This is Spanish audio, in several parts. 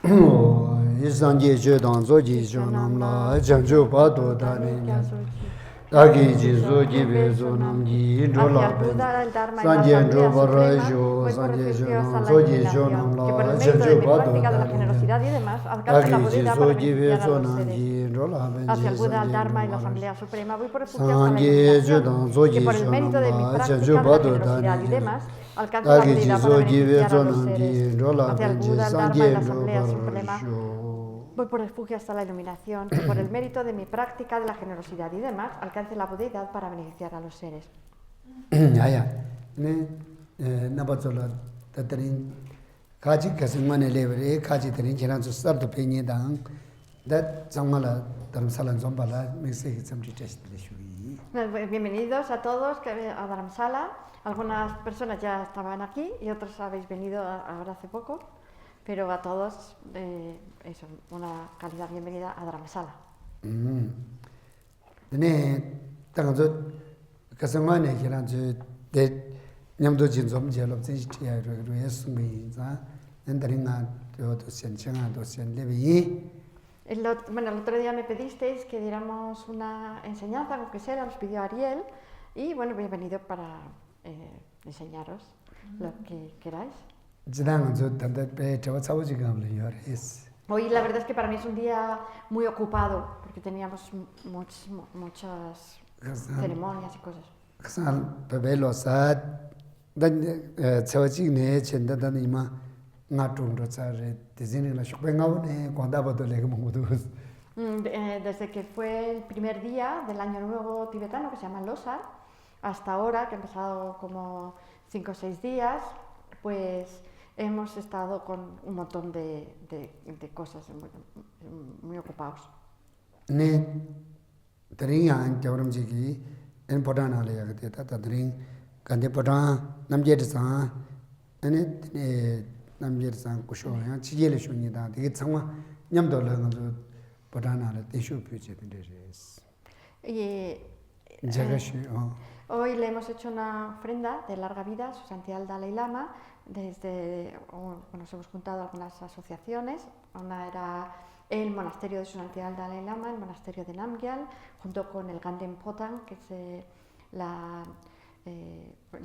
이상계 제단 조지 조남라 장조 바도 다니 다기 지소 기베소 남기 인돌라 산jen조 바라jo 산jen조 조지 조남라 장조 바도 다기 지소 기베소 남기 인돌라 hacia el Buda, el Dharma y la Asamblea Suprema. Voy por refugio hasta la iluminación, que por el mérito de mi práctica de la generosidad y demás, alcanzo la habilidad para beneficiar a los seres. Hacia el Buda, el Dharma y la Asamblea Suprema. Voy por refugio hasta la iluminación, que por el mérito de mi práctica de la generosidad y demás, alcance la budeidad para beneficiar a los seres. 나바졸라 다들인 가지 가슴만에 레벨에 가지 드린 지난주 스타트 페니당 다 정말라 담살한 좀 발라 메시지 좀 주시기. Bienvenidos a todos a Dharamsala. Algunas personas ya estaban aquí y otros habéis venido ahora hace poco, pero a todos eso, una calidad bienvenida a Dharamsala. 네, 당저 가슴만에 지난주 대 냠도 진좀 제럽 진시티야로 했습니다. 엔다링아 또 센청아 또 센레비. Bueno, el otro día me pedisteis que diéramos una enseñanza, aunque sea, nos pidió Ariel, y bueno, bienvenido para enseñaros lo que queráis. Hoy la verdad es que para mí es un día muy ocupado, porque teníamos muchas ceremonias y cosas. Desde que fue el primer día del año nuevo tibetano, que se llama Losar, hasta ahora, que han pasado como 5 o 6 días, pues hemos estado con un montón de cosas, muy ocupados. Hoy le hemos hecho una ofrenda de larga vida a su santidad el Dalai Lama. Nos hemos juntado algunas asociaciones. Una era el monasterio de su santidad el Dalai Lama, el monasterio de Namgyal, junto con el Ganden Potang, que es la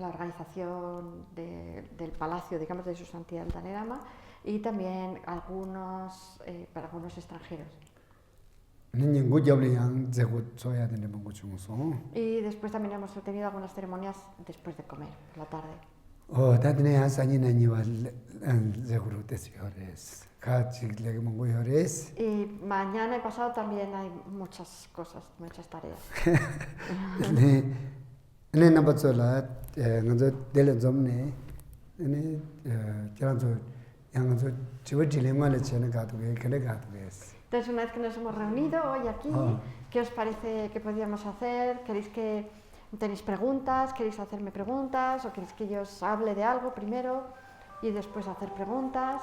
organización del palacio, digamos, de su santidad el Dalai Lama, y también para algunos extranjeros. Y después también hemos tenido algunas ceremonias después de comer, por la tarde. Y mañana y pasado también hay muchas cosas, muchas tareas. Entonces, una vez que nos hemos reunido hoy aquí, ¿qué os parece que podríamos hacer? ¿Tenéis preguntas? ¿Queréis hacerme preguntas? ¿O queréis que yo os hable de algo primero y después hacer preguntas?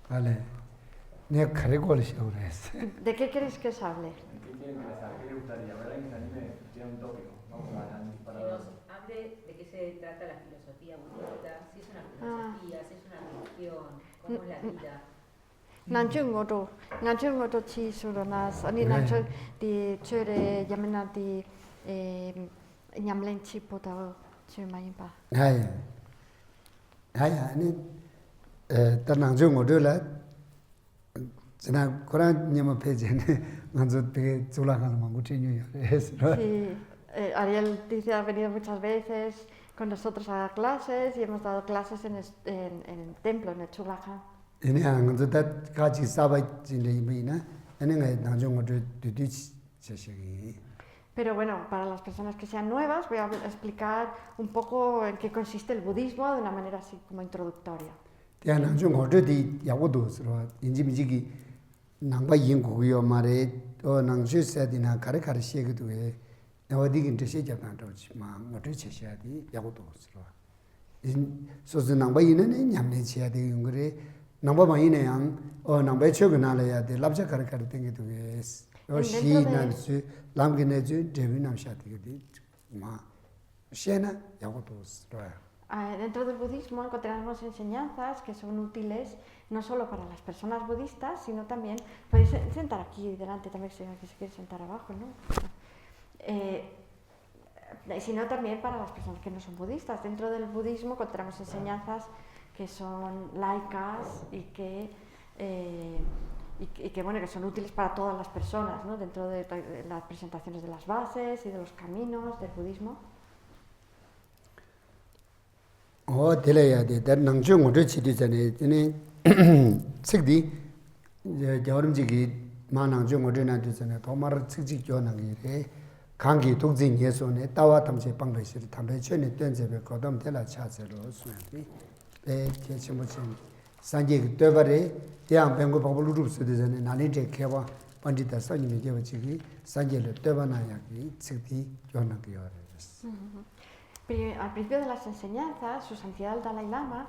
Vale. ¿De qué queréis que os hable? ¿Qué le gustaría? ¿Verdad que se anime? Tiene un tópico. Vamos a que nos hable de qué se trata la filosofía budista, si es una filosofía, si es una religión, cómo es la vida. Nanchungoto chi suronas, ani nancho di chure yamena di nyamlen chi pota chumayimpa. Haya, ani tanangchungoto la Sena Koran nyama pejene manzo te chulakan mangu chinyo es. Sí, Ariel dice ha venido muchas veces con nosotros a clases y hemos dado clases en el templo, en el Chulakan. Pero bueno, para las personas que sean nuevas voy a explicar un poco en qué consiste el budismo de una manera así como introductoria. shi na su lam ge ne ju de bi nam sha de ma shena ya go tos Dentro del budismo encontramos enseñanzas que son útiles no solo para las personas budistas, sino también, podéis sentar aquí delante también si se quiere sentar abajo, ¿no? Sino también para las personas que no son budistas. Dentro del budismo encontramos enseñanzas que son laicas y que bueno, que son útiles para todas las personas, ¿no? Dentro de las presentaciones de las bases y de los caminos del budismo. Telaya de dar nangchu ngode chidi jane ne sikdi jawarum jigi ma nangchu ngode na de jane tomar chiji jo nangi re kangi tukjin yeso ne tawa tamche pangbe sir tambe chene tenje be kodam tela cha zero sundi e che chimochen sanje tebare yang bengo babulu rup se de jane nali de kewa pandita sanyi me jewa jigi sanje le tebana ya ki sikdi jo nangi yo re. Al principio de las enseñanzas, su santidad el Dalai Lama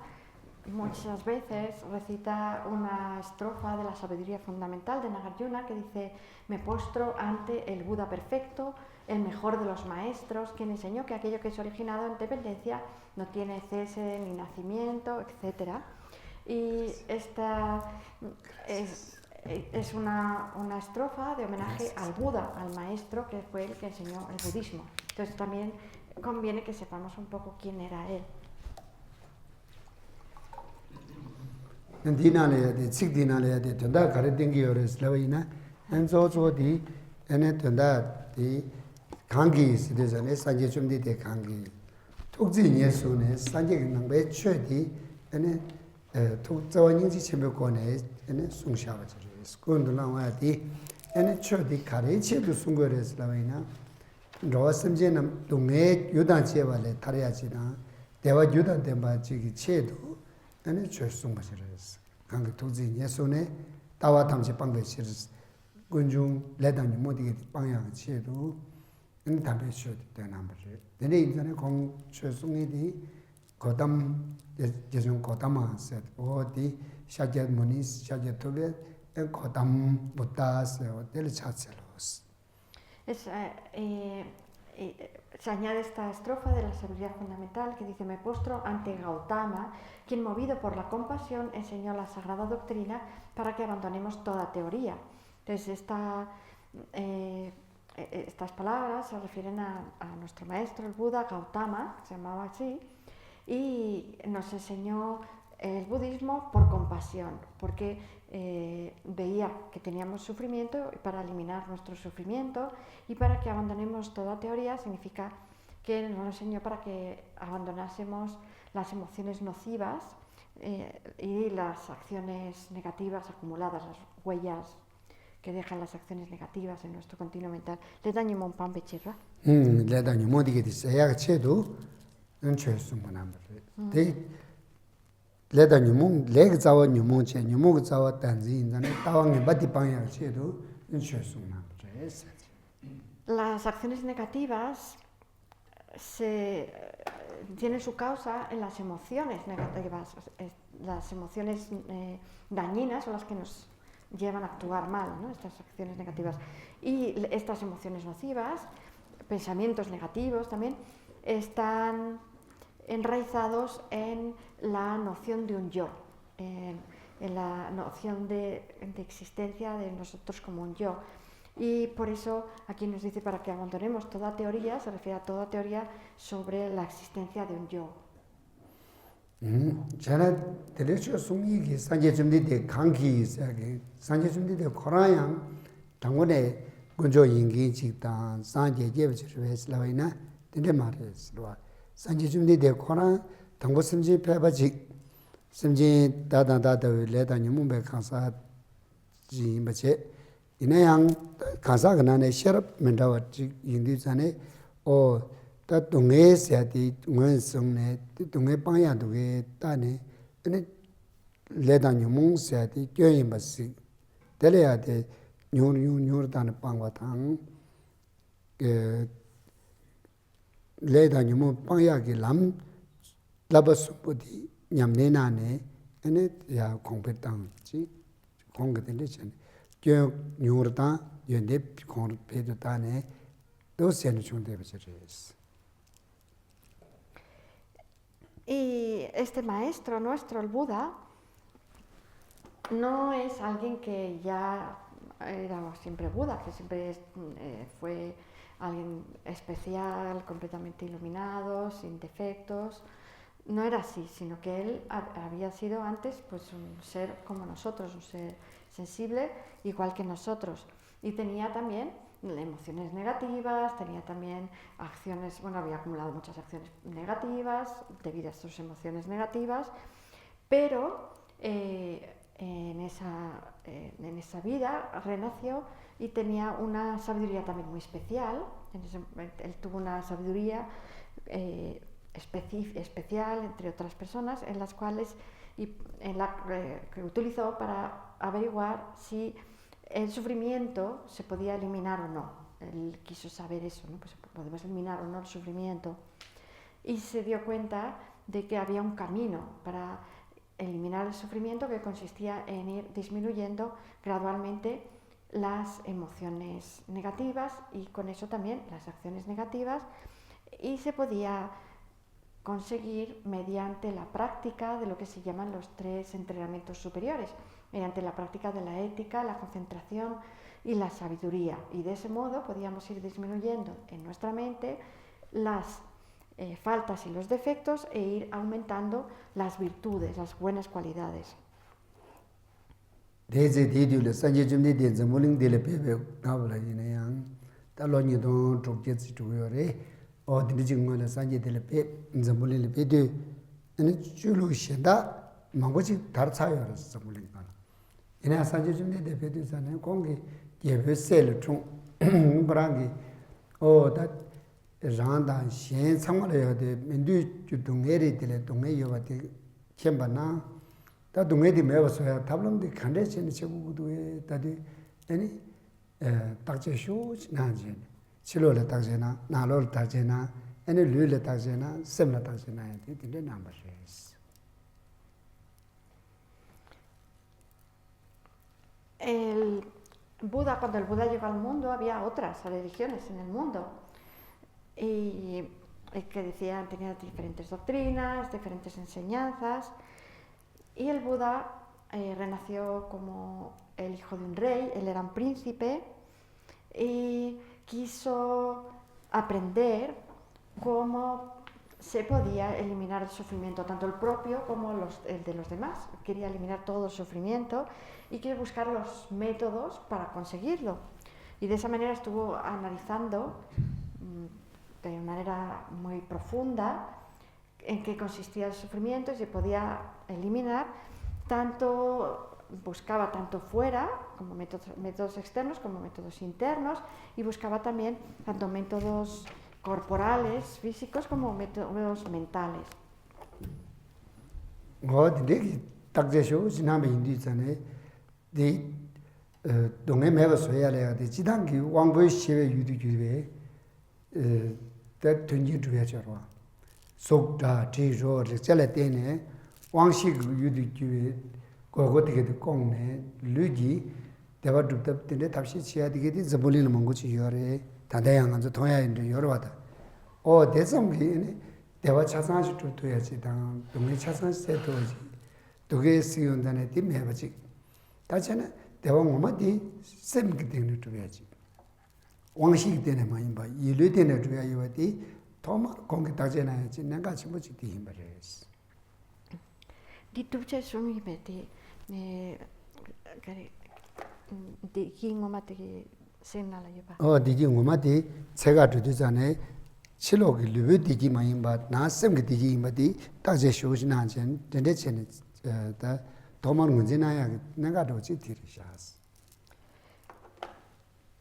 muchas veces recita una estrofa de la sabiduría fundamental de Nagarjuna que dice: me postro ante el Buda perfecto, el mejor de los maestros, quien enseñó que aquello que es originado en dependencia no tiene cese ni nacimiento, etc. Y esta es una estrofa de homenaje al Buda, al maestro que fue el que enseñó el budismo. Entonces también conviene que sepamos un poco quién era él. Dinale de chik dinale de tenda kare dingi yores lawina enzo zo di ene tenda di kangi sidesane sanje chumdi de kangi tukji nyesu ne sanje nangbe chwe di ene tuk zawa nyingji chembe kone ene sungsha bachare skundu langwa di ene chwe di kare chedu sungores lawina rowa samje nam dunghe yudan chewa le taraya na dewa yudan tenpa chigi chedu ane chwe sungpa chiris kanka tukzi nyesu ne tawa tamche pangpe chiris gunjung ledang ni modi ki pangyang chedu ane tampe chwe di tenamba chiris dene inzane kong chwe sungi di kodam jezung kodama set o di shakyat muni shakyat tobe en kodam buddha se o dele chatselos. Se añade esta estrofa de la sabiduría fundamental que dice: me postro ante Gautama, quien movido por la compasión enseñó la sagrada doctrina para que abandonemos toda teoría. Entonces estas palabras se refieren a nuestro maestro, el Buda Gautama, que se llamaba así, y nos enseñó el budismo por compasión, porque veía que teníamos sufrimiento, y para eliminar nuestro sufrimiento y para que abandonemos toda teoría significa que nos enseñó para que abandonásemos las emociones nocivas y las acciones negativas acumuladas, las huellas que dejan las acciones negativas en nuestro continuo mental. Le daño un pan pechera. Le daño modi que dice ya chedo un cheso manambre. Le daño mun le zawa nyumun che nyumun zawa tanzi indane tawang bati panya chedo un cheso manambre. Las acciones negativas tienen su causa en las emociones negativas. Las emociones dañinas son las que nos llevan a actuar mal, ¿no? Estas acciones negativas. Y estas emociones nocivas, pensamientos negativos también, están enraizados en la noción de un yo, en la noción de existencia de nosotros como un yo. Y por eso aquí nos dice para que abandonemos toda teoría, se refiere a toda teoría sobre la existencia de un yo. Chana derecho sumi ki sanje chumdi de kanki sage sanje chumdi de korayang tangone gunjo yingi chiktan sanje jebe chirves lawaina dinde mares lo sanje chumdi de korang tango simji peba chik simji dada le da nyumbe kansa ji bache inayang kansa ganane sharap mendawa chik yindi zane o ta dunghe siyati nguen sungne dunghe pangya dunghe tani leda nyumung siyati kyo yinba sik tele yate nyur tani pangwa tang leda nyumung pangya ki lam laba supu di nyamne nane ya kongpe tang chi kongpe tende chane kyo nyur tang yuande kong pedo tane, dos senu chungde bachares. Y este maestro nuestro, el Buda, no es alguien que ya era siempre Buda, que siempre fue alguien especial, completamente iluminado, sin defectos. No era así, sino que él había sido antes pues, un ser como nosotros, un ser sensible igual que nosotros. Y tenía también emociones negativas, tenía también acciones, bueno, había acumulado muchas acciones negativas debido a sus emociones negativas, pero en esa vida renació y tenía una sabiduría también muy especial. Él tuvo una sabiduría especial entre otras personas, en las cuales que utilizó para averiguar si el sufrimiento se podía eliminar o no. Él quiso saber eso, ¿no? Pues podemos eliminar o no el sufrimiento. Y se dio cuenta de que había un camino para eliminar el sufrimiento que consistía en ir disminuyendo gradualmente las emociones negativas y con eso también las acciones negativas, y se podía conseguir mediante la práctica de lo que se llaman los 3 entrenamientos superiores, mediante la práctica de la ética, la concentración y la sabiduría. Y de ese modo podíamos ir disminuyendo en nuestra mente las faltas y los defectos e ir aumentando las virtudes, las buenas cualidades. Desde Didio, Sanje Jumni de Zamuling de la Pepe, Nabla Yinayang, Taloni don Trokets to Yore, or the Jingula Sanje de la Pepe, Zamulin Pepe, and Chulu Shenda, Mangochi Tarsayor Zamuling. In a Sanje Jumni de Pepe and Kongi, gave a sailor to Brangi, oh, that Randa, Shen, somewhere the Mendu to Dungeri de la Dungayo, the Chembana. 다 동네디 매워서야 답람디 컨디션이 최고도에 다디 아니 딱제쇼 나지 실로를 딱제나 나로를 딱제나 아니 류를 딱제나 셈나 딱제나 이게 남바스 El Buda, cuando el Buda llegó al mundo, había otras religiones en el mundo y que decían, tenían diferentes doctrinas, diferentes enseñanzas. Y el Buda renació como el hijo de un rey, él era un príncipe y quiso aprender cómo se podía eliminar el sufrimiento, tanto el propio como el de los demás. Quería eliminar todo el sufrimiento y quiere buscar los métodos para conseguirlo. Y de esa manera estuvo analizando de manera muy profunda en qué consistía el sufrimiento y se podía eliminar, buscaba tanto fuera, como métodos externos como métodos internos, y buscaba también tanto métodos corporales, físicos, como métodos mentales. 속다 지로 르절에 때네 왕식 유디규 고고티게 공네 르기 대바둑답데 답시 치야 되게 저볼리는 뭔고지 요래 다다양한 통야인데 여러와다 대성기 대화 차상시 tut어야지 당 동네 차상 세도지 도게 시온다네 팀해바지 다잖아 대화 뭐마디 셈기 되는 tut어야지 왕식 때네 많이 봐 일을 때네 tut어야지 Di tuche sumi beti di kingomati senala yoba. Di kingomati 제가 주잖아요. 실록이 르베 디기 많이 봐. 나sem게 디기 임바디 다제 쇼시나전 된대체는 다 도만 문제나야 내가 더 지티리샤스.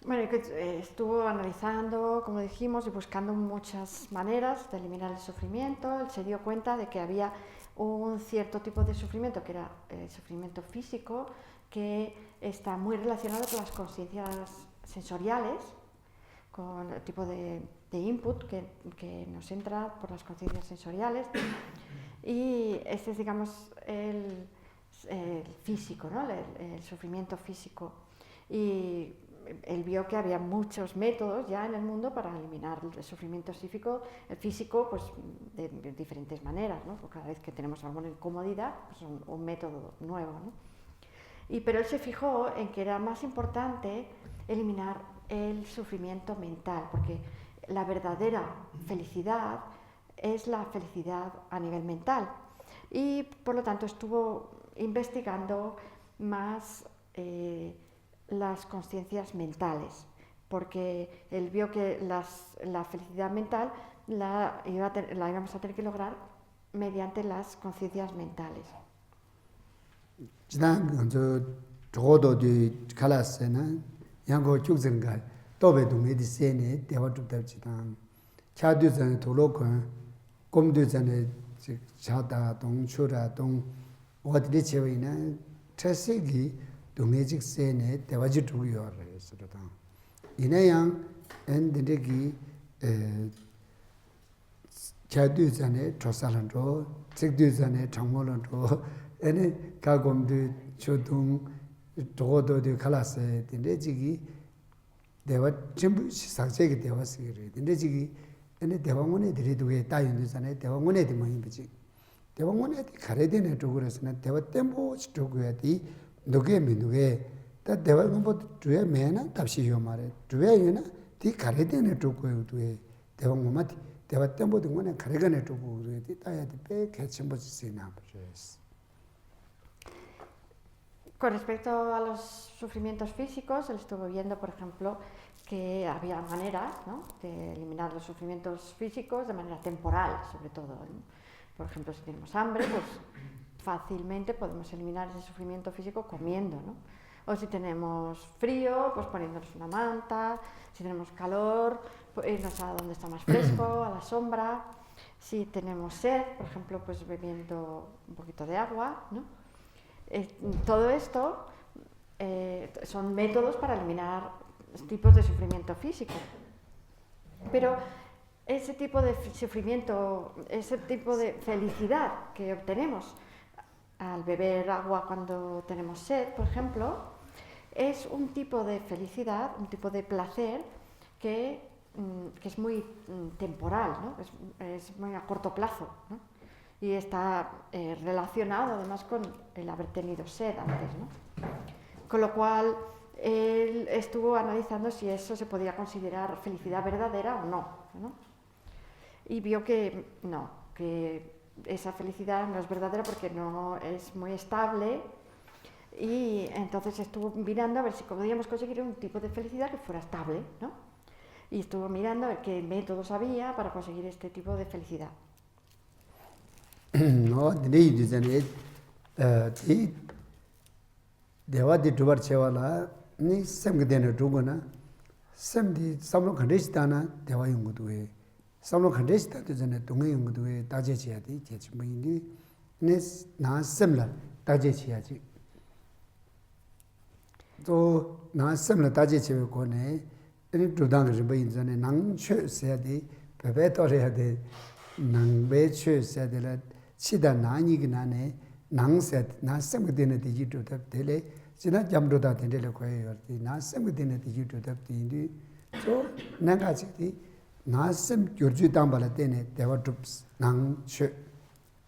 Bueno, estuvo analizando, como dijimos, y buscando muchas maneras de eliminar el sufrimiento. Él se dio cuenta de que había un cierto tipo de sufrimiento, que era el sufrimiento físico, que está muy relacionado con las conciencias sensoriales, con el tipo de input que nos entra por las conciencias sensoriales. Y este es, digamos, el físico, ¿no? El sufrimiento físico. Y él vio que había muchos métodos ya en el mundo para eliminar el sufrimiento físico pues, de diferentes maneras, ¿no? Porque cada vez que tenemos alguna incomodidad, pues un método nuevo, ¿no? Pero él se fijó en que era más importante eliminar el sufrimiento mental, porque la verdadera felicidad es la felicidad a nivel mental. Y por lo tanto estuvo investigando más las conciencias mentales, porque él vio que la felicidad mental la íbamos a tener que lograr mediante las conciencias mentales. 지난 저 저도도 칼라스나 양고 축생가 또베도 메디세네 대화도 차두전 돌로건 곰두전에 자다 동초라 동 어디에 제외나 트세기 동해직세네 대화지 두요래서다 이내양 엔데기 차두전에 조살한도 직두전에 정mol한도 에네 가곰도 초동 도도도 칼라세 딘데지기 대화 전부 상세게 대화스기래 딘데지기 에네 대왕원에 드리도에 따윤도잖아요 대왕원에 되면 이지 대왕원에 가래되네 쪽으로서는 대화 템포 쪽으로야디 누게 민누게 다 대왕원부터 주에 매나 답시요 말에 주에나 디 가래되네 쪽으로도에 대왕원만 대화 템포 등원에 가래가네 쪽으로디 따야디 빼 개침버지 쓰나 버스. Con respecto a los sufrimientos físicos, él estuvo viendo, por ejemplo, que había maneras, ¿no?, de eliminar los sufrimientos físicos de manera temporal, sobre todo, ¿no? Por ejemplo, si tenemos hambre, pues fácilmente podemos eliminar ese sufrimiento físico comiendo, ¿no? O si tenemos frío, pues poniéndonos una manta. Si tenemos calor, pues irnos a donde está más fresco, a la sombra. Si tenemos sed, por ejemplo, pues bebiendo un poquito de agua, ¿no? Todo esto son métodos para eliminar tipos de sufrimiento físico. Pero ese tipo de sufrimiento, ese tipo de felicidad que obtenemos al beber agua cuando tenemos sed, por ejemplo, es un tipo de felicidad, un tipo de placer que es muy temporal, ¿no? Es muy a corto plazo, ¿no? Y está relacionado además con el haber tenido sed antes, ¿no? Con lo cual él estuvo analizando si eso se podía considerar felicidad verdadera o no, ¿no? Y vio que no, que esa felicidad no es verdadera porque no es muy estable, y entonces estuvo mirando a ver si podíamos conseguir un tipo de felicidad que fuera estable, ¿no? Y estuvo mirando a ver qué métodos había para conseguir este tipo de felicidad. No, dicen ti dewa di dubar chewala ni sem que dene dugona sem di samlo khandistana dewa yunguduwe samlo khandista to jane tunga yunguduwe taje chiyati chechmini ne na semla taje chiyaji to na semla taje chewe ko ne ni dudang ribai jane nang chhe seyadi bebe to reyade nang be chhe seyadela chida nani gnane nangset na semgdene de yitu tap tele sina jamdo da tendele ko yorti na semgdene de yitu tap tindi so nanga chiti na sem gyurju tambala tene dewa tups nang che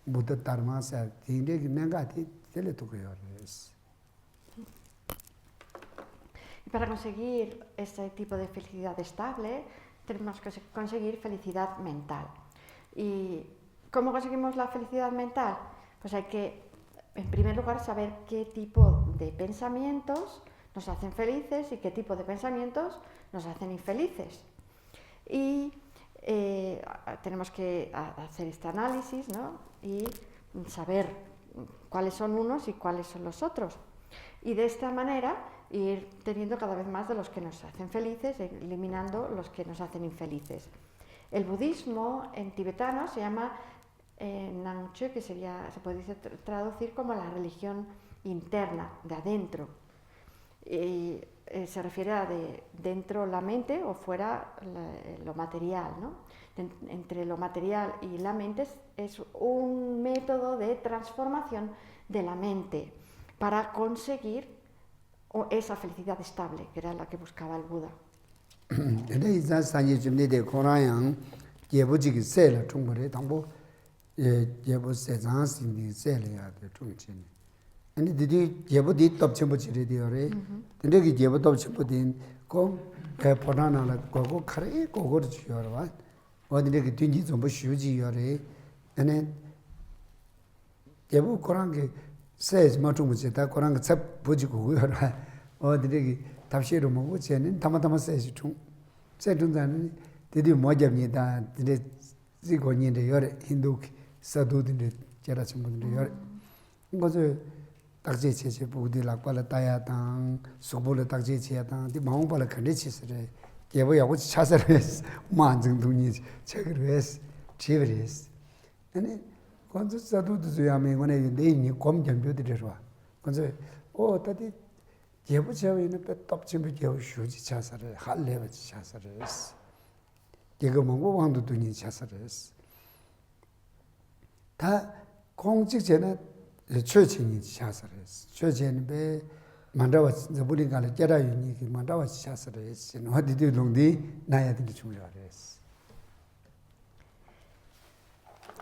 buddha dharma sa tinde nanga ti tele to ko yorres. Y para conseguir ese tipo de felicidad estable, tenemos que conseguir felicidad mental. ¿Y cómo conseguimos la felicidad mental? Pues hay que, en primer lugar, saber qué tipo de pensamientos nos hacen felices y qué tipo de pensamientos nos hacen infelices. Y tenemos que hacer este análisis, ¿no?, y saber cuáles son unos y cuáles son los otros. Y de esta manera ir teniendo cada vez más de los que nos hacen felices, eliminando los que nos hacen infelices. El budismo en tibetano se llama Nangche, que se puede traducir como la religión interna, de adentro. Y se refiere a de dentro la mente o fuera lo material, ¿no? Entre lo material y la mente es un método de transformación de la mente para conseguir o esa felicidad estable, que era la que buscaba el Buda. yebu korang ge says ma chung che ta korang ge chap buji gu yo ra o de ge tab she ro mo bu che ne tama tama says chung se chung zan de de mo jab ni da de zi go ni de yo re hindu sadhu de jara chung bu de yo re ngo ze tak je che bu de lak pa la ta ya tang su bu le tak je che tang di ma ong pa la khan de chi se re yebu ya gu cha sa re ma jing du ni che ge re che re ane 건조 사도도 줘야면 이거는 내인이 검견표들이라. 건조 다디 예부처에는 뺏답침을 겨우 휴지 자살을 할래버 자살을 했어. 이거 뭔고 왕도 돈이 자살을 했어. 다 공직전에 최진이 자살을 했어. 최진이 배 만다와 저분이가 깨라윤이 만다와 자살을 했어. 어디도 농디 나야 되는 중요하래 했어.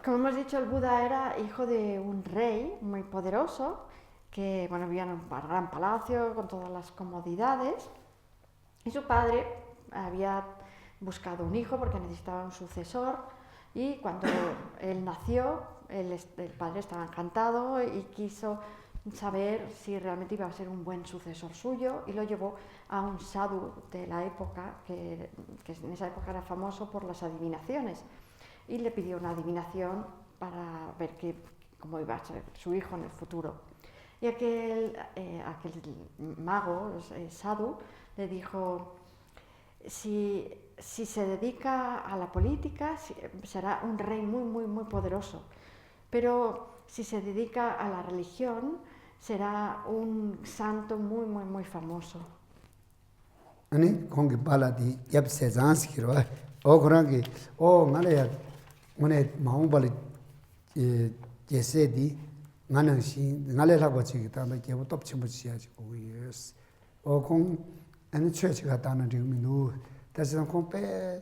Como hemos dicho, el Buda era hijo de un rey muy poderoso, que vivía en un gran palacio con todas las comodidades, y su padre había buscado un hijo porque necesitaba un sucesor, y cuando él nació, el padre estaba encantado y quiso saber si realmente iba a ser un buen sucesor suyo, y lo llevó a un sadhu de la época, que en esa época era famoso por las adivinaciones. Y le pidió una adivinación para ver cómo iba a ser su hijo en el futuro. Y aquel mago, sadhu, le dijo, si se dedica a la política, será un rey muy, muy, muy poderoso. Pero si se dedica a la religión, será un santo muy, muy, muy famoso. 오늘 마음발이 제세디 나는 시 나래라고 지기다 뭐 개부 덮치무지야지 고이스 어공 아니 최치가 다는 지금도 다시는 공배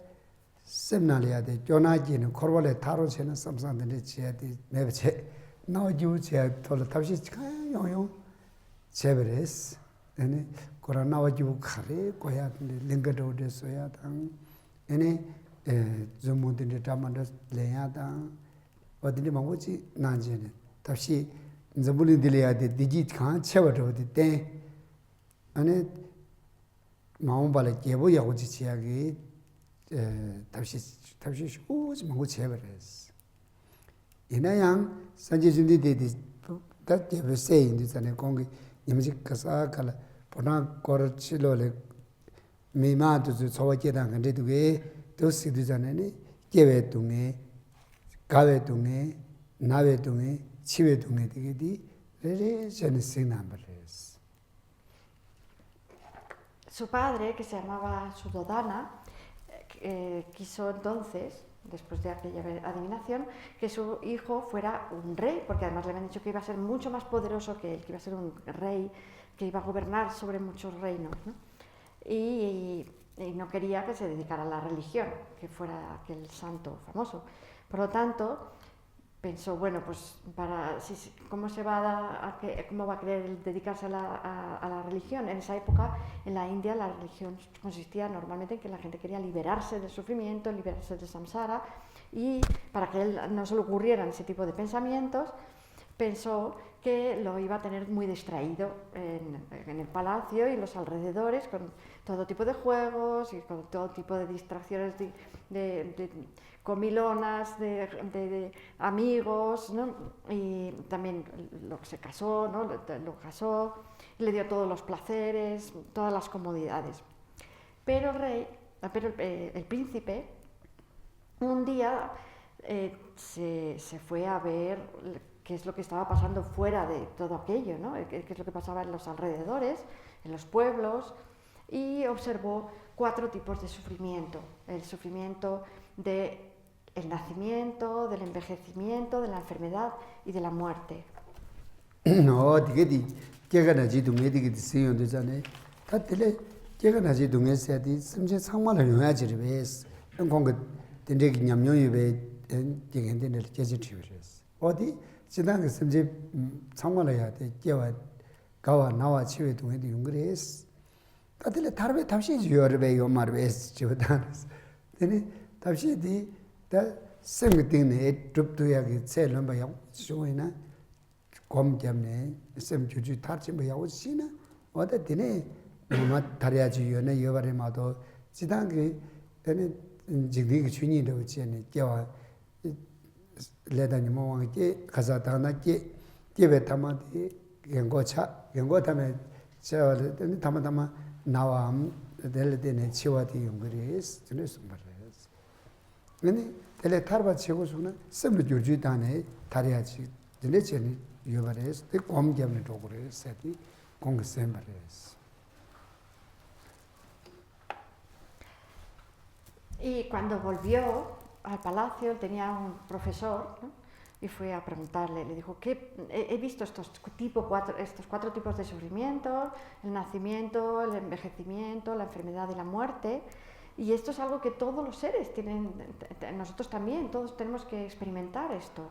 셈나리아데 조나지는 코르발에 타로체는 삼삼데 지야디 매베체 나오주체 돌 탑시 요요 제베레스 아니 코로나와주 카레 고야데 링거도데서야 당 아니 zumudin tamanda leyada odini mangochi nanjene tapsi zambulin dileyade digit khan chewato de te ane maombala kebo yagochi chiage tapsi uj mangochi chewares inayang sanje jundi de that they say in this ane kongi yamji kasa kala pona korchilo le mima tu sowa kedang ande duge 도시 두자네니 계획 동에 가외 동에 나외 동에 치외 동에 되게디 레레전의 생남버스. Su padre, que se llamaba Suddhodana, quiso entonces, después de aquella adivinación, que su hijo fuera un rey, porque además le habían dicho que iba a ser mucho más poderoso que él, que iba a ser un rey, que iba a gobernar sobre muchos reinos, ¿no? Y no quería que se dedicara a la religión, que fuera aquel santo famoso. Por lo tanto, pensó, bueno, pues ¿cómo va a querer dedicarse a la religión? En esa época, en la India, la religión consistía normalmente en que la gente quería liberarse del sufrimiento, liberarse del samsara, y para que él no se le ocurrieran ese tipo de pensamientos, pensó que lo iba a tener muy distraído en el palacio y los alrededores, con todo tipo de juegos y con todo tipo de distracciones de comilonas, de amigos, ¿no? Y también se casó, ¿no? Lo casó, le dio todos los placeres, todas las comodidades. Pero el príncipe un día se fue a ver qué es lo que estaba pasando fuera de todo aquello, ¿no? Qué es lo que pasaba en los alrededores, en los pueblos, y observó 4 tipos de sufrimiento. El sufrimiento del nacimiento, del envejecimiento, de la enfermedad y de la muerte. no digedi kega na ji dunge digedi siyon de jane ta tele kega na ji dunge se di simje 상마를 용야 지르베스 공거 된데기 냠뇽이베 dingen den keje triwes 어디 지난 심지 상마를 해야 돼 깨와 가와 나와 치외 동에 용그레스 다들 다르베 답시 주여베 요마르베스 지보다스 되니 답시디 다 생기네 줍도야기 셀럼바야 쇼이나 검점네 셈주주 타침바야 오시나 어디 되네 뭐 다려야지 요네 여바레마도 지단기 되니 지디기 주니도 지네 깨와 레다니 모왕게 가자다나게 깨베 타마디 연고타면 제가 타마타마 나와am delene chiwati yungres tunes umbares mene tele tarba chegosuna sembe jurju dane tariachi dile cheni yobares te kom gemne dogres seti kongsembares. Y cuando volvió al palacio tenía un profesor, ¿no? Y fue a preguntarle, le dijo, he visto estos cuatro tipos de sufrimiento, el nacimiento, el envejecimiento, la enfermedad y la muerte, y esto es algo que todos los seres tienen, nosotros también, todos tenemos que experimentar esto.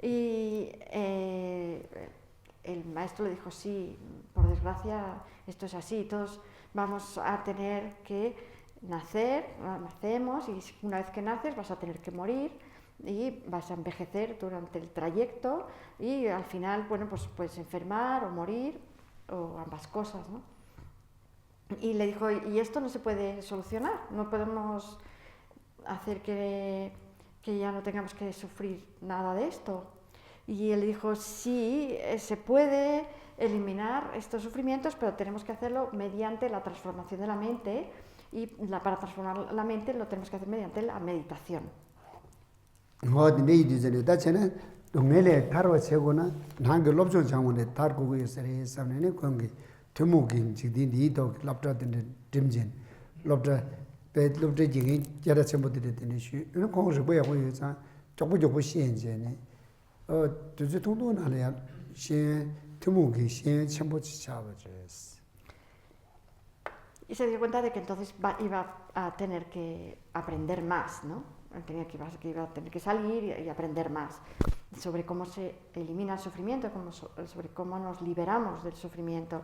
Y el maestro le dijo, sí, por desgracia esto es así, todos vamos a tener que nacemos, y una vez que naces vas a tener que morir, y vas a envejecer durante el trayecto y al final, bueno, pues puedes enfermar o morir o ambas cosas, ¿no? Y le dijo, y esto no se puede solucionar, no podemos hacer que ya no tengamos que sufrir nada de esto. Y él le dijo, sí, se puede eliminar estos sufrimientos, pero tenemos que hacerlo mediante la transformación de la mente, y para transformar la mente lo tenemos que hacer mediante la meditación. 어디 내이디즈네 다체는 동네에 타러 세고나 난게 롭존 장원에 타르고 있어요. 삼네네 건게 드무긴 지디디도 랍다든데 딤진 롭다 배 롭다 지기 자라 첨부들이 되는 시 이런 공을 뭐야 보여서 조금 시행제네 두지 통도는 알아야 시 드무기 시 첨부치 잡아줘스. Y se dio cuenta de que entonces iba a tener que aprender más, ¿no? Que iba a tener que salir y aprender más sobre cómo se elimina el sufrimiento, sobre cómo nos liberamos del sufrimiento,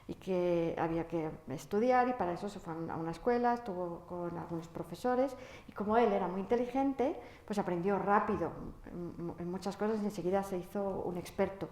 y que había que estudiar, y para eso se fue a una escuela, estuvo con algunos profesores, y como él era muy inteligente, pues aprendió rápido en muchas cosas y enseguida se hizo un experto.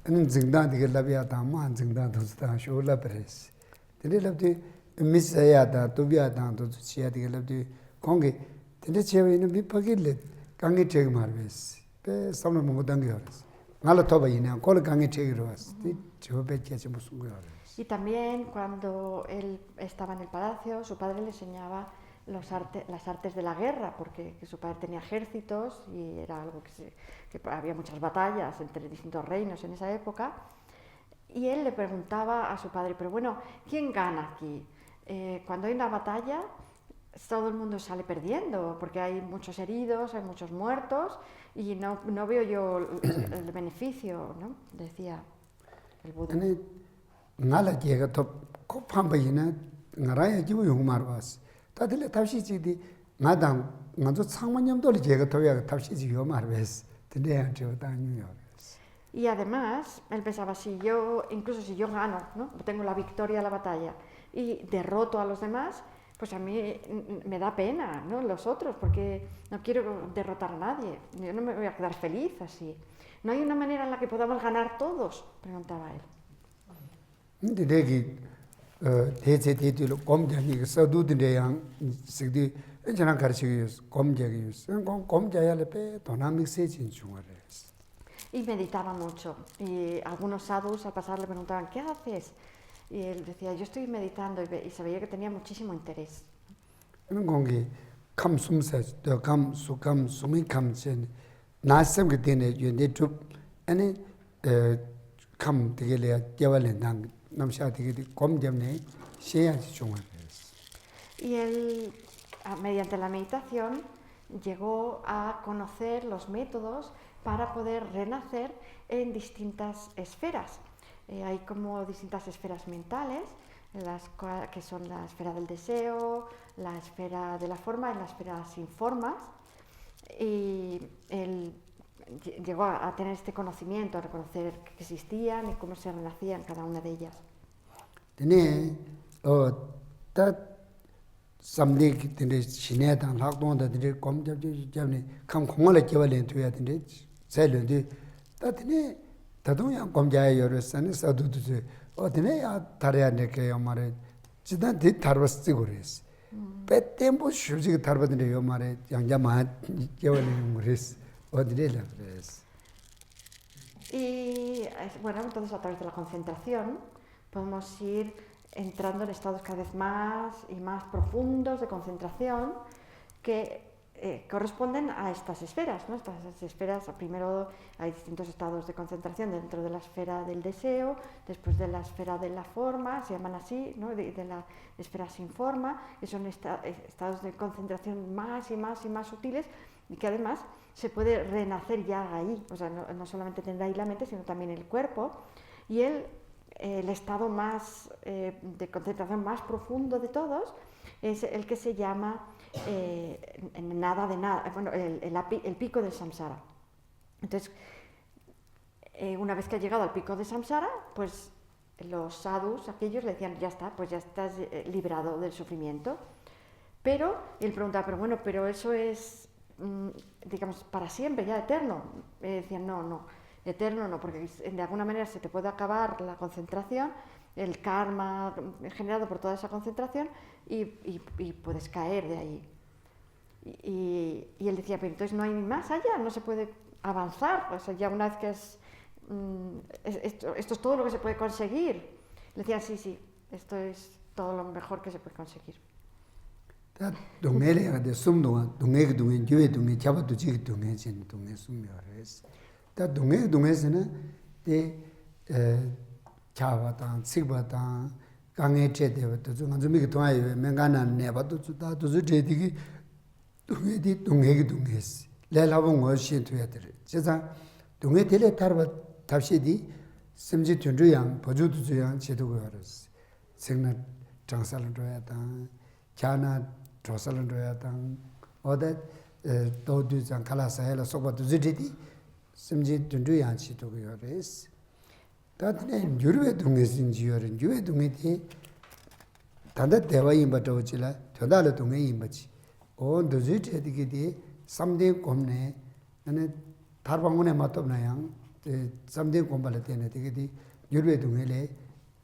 는 증단되게 라비아다 만 증단도스다 쇼라 프레스 데레랍데 미스야다 도비아다도 치야되게 랍데 공게 데레 제베는 비파길레 강게 제그 마르베스 베 섬을 못 당겨스 나라 토바이나 콜 강게 제그로스 저베 제체 무슨 거야. Y también cuando él estaba en el palacio, su padre le enseñaba las artes de la guerra, porque su padre tenía ejércitos y era algo que había muchas batallas entre distintos reinos en esa época, y él le preguntaba a su padre, pero bueno, ¿quién gana aquí? Cuando hay una batalla todo el mundo sale perdiendo, porque hay muchos heridos, hay muchos muertos, y no veo yo el beneficio, ¿no? Decía el Buda. 다들 답시지디 나당 먼저 상만념도를 제가 도야 답시지요 말베스 근데 저 다니요. Y además él pensaba, incluso si yo gano, ¿no? Tengo la victoria en la batalla y derroto a los demás, pues a mí me da pena, ¿no? Los otros, porque no quiero derrotar a nadie, yo no me voy a quedar feliz así. ¿No hay una manera en la que podamos ganar todos?, preguntaba él. 대체대로 검자니 서두드래양 식디 괜찮은 가르치기 검자기 검자야를 빼 도나믹세진 중화레스. Y meditaba mucho, y algunos sadhus al pasar le preguntaban, ¿qué haces? Y él decía, yo estoy meditando, y se veía que tenía muchísimo interés. 그런 공기 감숨세 감 수감 수미 감전 나섬 그때네 연대줍 아니 감 되게래 Y él mediante la meditación, llegó a conocer los métodos para poder renacer en distintas esferas. Hay como distintas esferas mentales, que son la esfera del deseo, la esfera de la forma y la esfera sin formas. Y él llegó a tener este conocimiento, a reconocer que existían y cómo se renacían cada una de ellas. Tiene samdik tende shine dan lakdong da tende kom jabne kam khongala kewalen tuya tende selo de ta tene tadong yang kom jaya yoro san sadu tu o tene ya tarya ne ke yomare jidan de tarbas sigures pe tempo shuji tarba tende yomare yang jama kewalen ngures o de la res. Y bueno, entonces a través de la concentración podemos ir entrando en estados cada vez más y más profundos de concentración que corresponden a estas esferas, ¿no? Estas esferas, primero hay distintos estados de concentración dentro de la esfera del deseo, después de la esfera de la forma, se llaman así, ¿no? de la esfera sin forma, y son estados de concentración más y más y más sutiles y que además se puede renacer ya ahí, o sea, no solamente tendrá ahí la mente, sino también el cuerpo, y el estado más de concentración más profundo de todos es el que se llama nada de nada, bueno, el pico del samsara. Entonces, una vez que ha llegado al pico de samsara, pues los sadhus, aquellos, le decían, ya está, pues ya estás liberado del sufrimiento. Pero él preguntaba, pero eso es, digamos, para siempre, ya eterno. Decían, no. Eterno no, porque de alguna manera se te puede acabar la concentración, el karma generado por toda esa concentración y puedes caer de ahí. Y él decía, pero entonces no hay más allá, no se puede avanzar, o sea, ya una vez que esto es todo lo que se puede conseguir. Le decía, sí, esto es todo lo mejor que se puede conseguir. 다 동에서는 데 차와단 식바단 강에 제대로도 좀 좀이 도와요. men가난 내봐도 다 도저 제디기 동에스 레라본 거 신투야 돼. 제가 동에 텔레 타르바 답시디 심지 준주양 보조도 주양 제도고 알았어. 생나 장살은 줘야다. 자나 조살은 줘야다. 어데 도두장 칼라사헬라 소바도 제디 심지 준주양 지도고 알았어. 다들 유르베 동에신지 요런 유베 동에디 단다 대화인 바도지라 저달의 동에인 바지. 온 도지체디기디 삼대 곰네 나는 다방문에 맞dob나양 삼대 곰발에 되네 되게디 유르베 동에래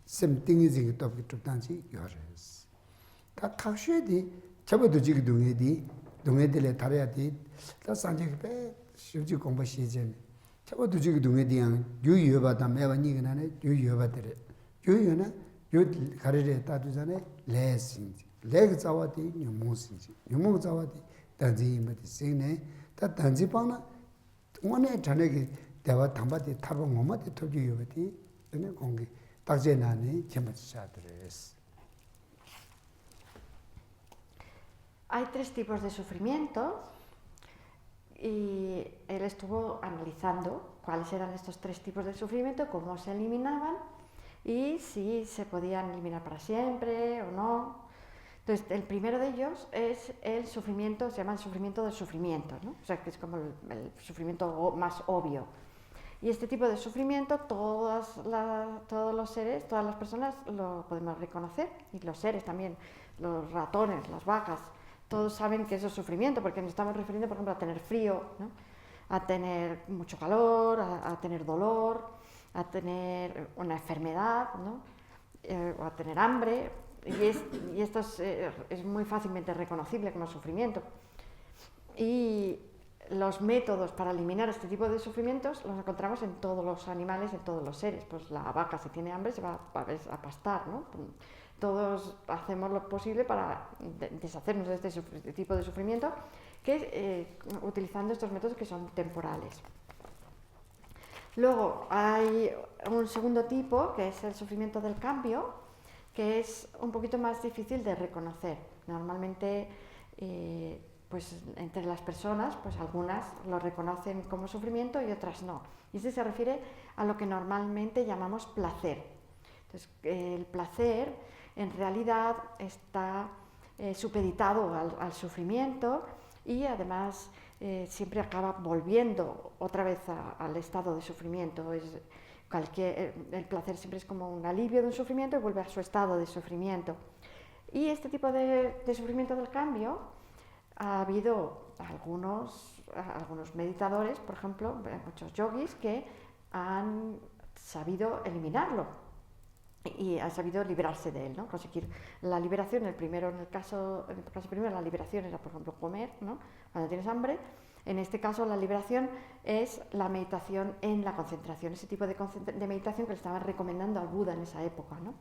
셈띵이지 또기 뚝단지 요르스. 다 각쉐디 잡아도지기 동에들에 달아야디 다 산지게 쉽지 공부 시즌 저도 지금 동에디양 유유바다 매반이가네 유유바들에 유유나 요 가르레 따두잖아 레신지 레가 자와디 뉴모신지 뉴모 자와디 단지임바디 세네 다 단지방나 원에 전에게 대화 담바디 타봉 뭐마디 토지요바디 ene 공기 딱제나니 제마치샤드레스. Hay tres tipos de sufrimiento y él estuvo analizando cuáles eran estos tres tipos de sufrimiento, cómo se eliminaban y si se podían eliminar para siempre o no. Entonces, el primero de ellos es el sufrimiento, se llama el sufrimiento del sufrimiento, ¿no? O sea, que es como el sufrimiento más obvio. Y este tipo de sufrimiento todos los seres, todas las personas lo podemos reconocer, y los seres también, los ratones, las vacas, todos saben que eso es sufrimiento, porque nos estamos refiriendo, por ejemplo, a tener frío, ¿no? A tener mucho calor, a tener dolor, a tener una enfermedad, ¿no? O a tener hambre, y esto es muy fácilmente reconocible como sufrimiento. Y los métodos para eliminar este tipo de sufrimientos los encontramos en todos los animales, en todos los seres. Pues la vaca, si tiene hambre, se va a pastar, ¿no? Todos hacemos lo posible para deshacernos de este tipo de sufrimiento, utilizando estos métodos que son temporales. Luego hay un segundo tipo, que es el sufrimiento del cambio, que es un poquito más difícil de reconocer. Normalmente pues entre las personas, pues algunas lo reconocen como sufrimiento y otras no. Y este se refiere a lo que normalmente llamamos placer. Entonces, el placer en realidad está supeditado al sufrimiento y además siempre acaba volviendo otra vez al estado de sufrimiento. El placer siempre es como un alivio de un sufrimiento y vuelve a su estado de sufrimiento. Y este tipo de sufrimiento del cambio ha habido algunos meditadores, por ejemplo, muchos yogis, que han sabido eliminarlo y han sabido librarse de él, ¿no? Conseguir la liberación. En el caso primero, la liberación era, por ejemplo, comer, ¿no? Cuando tienes hambre. En este caso, la liberación es la meditación en la concentración, ese tipo de meditación que le estaban recomendando al Buda en esa época, ¿no?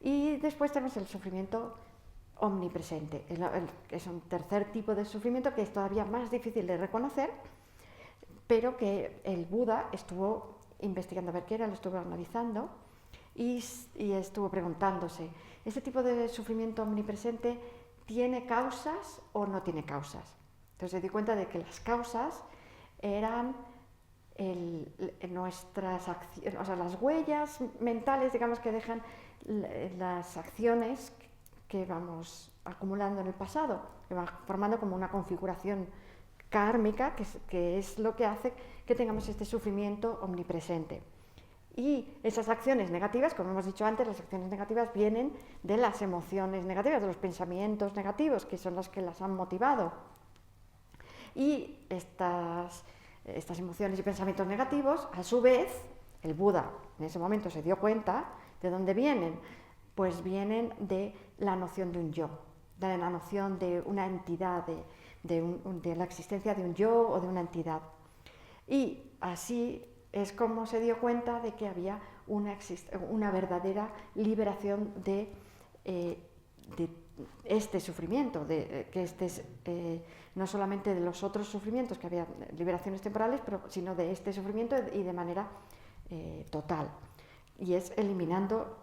Y después tenemos el sufrimiento omnipresente, es un tercer tipo de sufrimiento que es todavía más difícil de reconocer, pero que el Buda estuvo investigando a ver qué era, lo estuvo analizando y estuvo preguntándose, ¿este tipo de sufrimiento omnipresente tiene causas o no tiene causas? Entonces se dio cuenta de que las causas eran nuestras acciones, o sea, las huellas mentales, digamos, que dejan las acciones que vamos acumulando en el pasado, que van formando como una configuración kármica, que es lo que hace que tengamos este sufrimiento omnipresente. Y esas acciones negativas, como hemos dicho antes, las acciones negativas vienen de las emociones negativas, de los pensamientos negativos, que son las que las han motivado. Y estas emociones y pensamientos negativos, a su vez, el Buda en ese momento se dio cuenta de dónde vienen. Pues vienen de la noción de un yo, de la noción de una entidad, de la existencia de un yo o de una entidad. Y así es como se dio cuenta de que había una verdadera liberación de este sufrimiento, no solamente de los otros sufrimientos, que había liberaciones temporales, sino de este sufrimiento y de manera total. Y es eliminando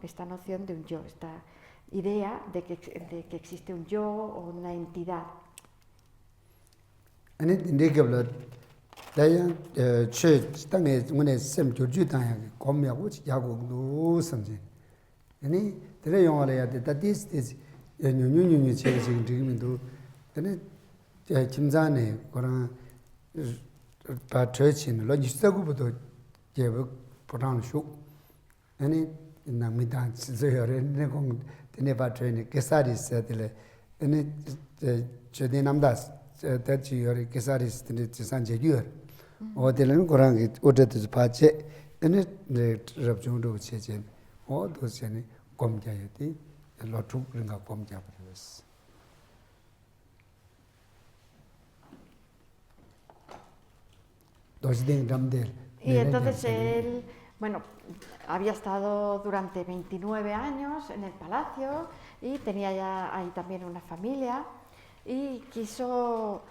esta noción de un yo, esta idea de que existe un yo o una entidad. Ani namidan zeyore ne kong tene pa trene kesaris tele ani chede namdas tachi yore kesaris tene sanje yor o tele korang odet pa che ani le rabjung do che che o do se ne komja yati lo tu ringa komja pres. Y entonces él, bueno, había estado durante 29 años en el palacio y tenía ya ahí también una familia y quiso,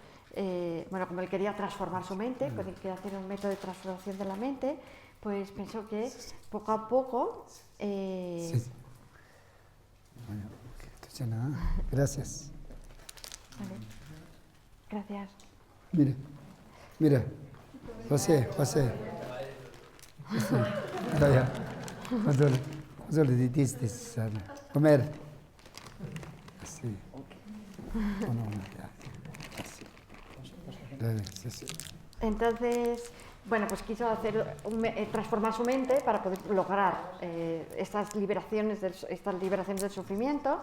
como él quería transformar su mente, quería hacer un método de transformación de la mente, pues pensó que poco a poco... Bueno, gracias. Vale. Gracias. Mira. José. Vaya. Cuando le diste comer. Así. Entonces, pues quiso transformar su mente para poder lograr estas liberaciones del sufrimiento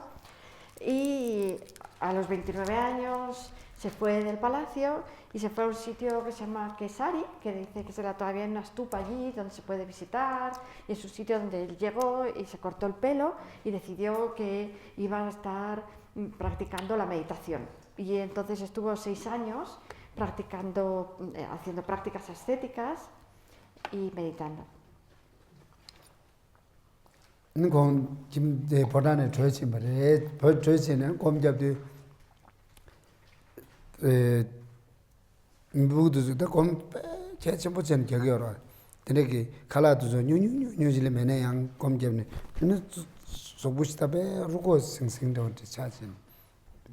y a los 29 años se fue del palacio y se fue a un sitio que se llama Kesari, que dice que todavía hay una stupa allí donde se puede visitar, y es un sitio donde él llegó y se cortó el pelo y decidió que iba a estar practicando la meditación. Y entonces estuvo 6 años haciendo prácticas ascéticas y meditando.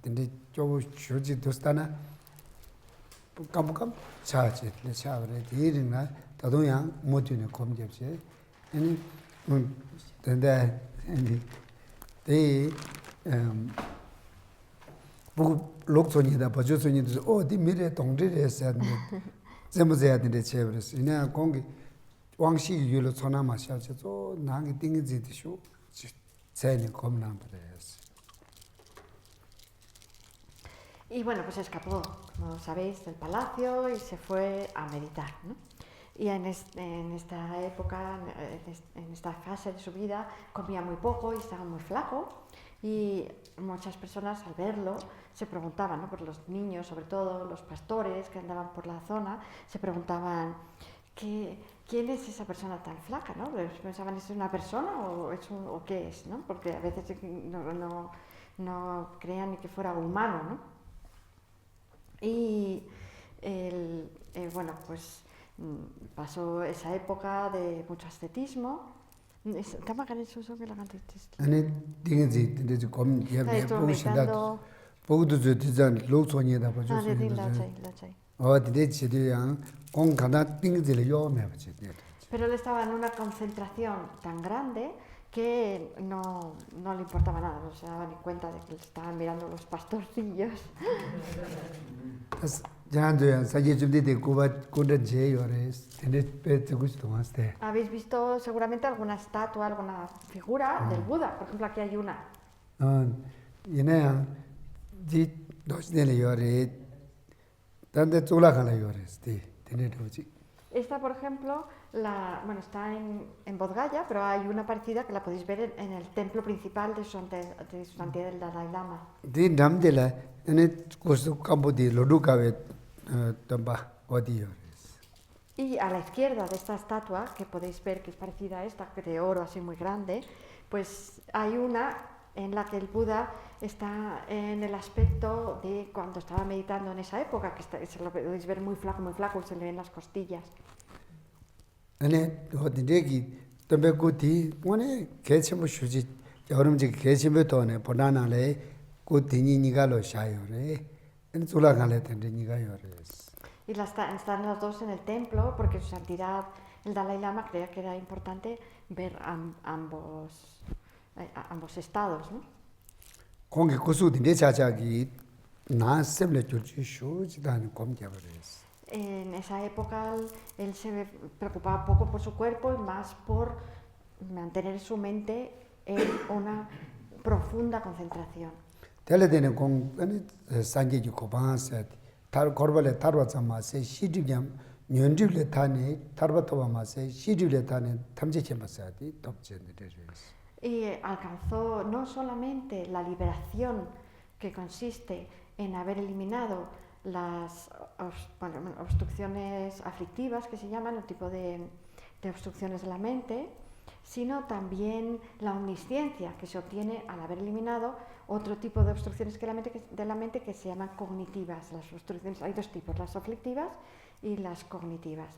근데 저 주지 dostana 감감 차지 차버래 뒤리나 더동양 모두네 검접지 아니 근데 대 뭐 loksonida bajosonida di mire tongre sadne zemuzaya de chevres ina kongi wangshi yulo chona ma sha che zo nang ding ji de shu tsene komna bres. Y bueno, pues escapó, como sabéis, del palacio y se fue a meditar, ¿no? Y en esta época, en esta fase de su vida, comía muy poco y estaba muy flaco. Y muchas personas al verlo se preguntaban, ¿no? Por los niños, sobre todo los pastores que andaban por la zona, se preguntaban ¿quién es esa persona tan flaca? ¿No? Pensaban, ¿es una persona o qué es? ¿No? Porque a veces no creían ni que fuera humano, ¿no? Y bueno, pues pasó esa época de mucho ascetismo. Ane dingi de kom yebe bushida bogudu de zan loksonie da bajo o de chide yang kong kana dingi le yo me bache. Pero él estaba en una concentración tan grande que no le importaba nada, no se daba ni cuenta de que le estaban mirando los pastorcillos. Habéis visto seguramente alguna estatua, alguna figura del Buda, por ejemplo aquí hay una. Esta, por ejemplo, bueno, está en Bodh Gaya, pero hay una parecida que la podéis ver en el templo principal de su santidad el Dalai Lama. Y a la izquierda de esta estatua, que podéis ver que es parecida a esta, de oro así muy grande, pues hay una en la que el Buda está en el aspecto de cuando estaba meditando en esa época, que se lo podéis ver muy flaco, se le ven las costillas. Y están las dos en el templo porque su santidad, el Dalai Lama, creía que era importante ver ambos estados, ¿no? En esa época él se preocupaba poco por su cuerpo y más por mantener su mente en una profunda concentración. Y alcanzó no solamente la liberación que consiste en haber eliminado las obstrucciones aflictivas, que se llaman, el tipo de obstrucciones de la mente, sino también la omnisciencia que se obtiene al haber eliminado otro tipo de obstrucciones de la mente que se llaman cognitivas. Las obstrucciones, hay dos tipos, las aflictivas y las cognitivas.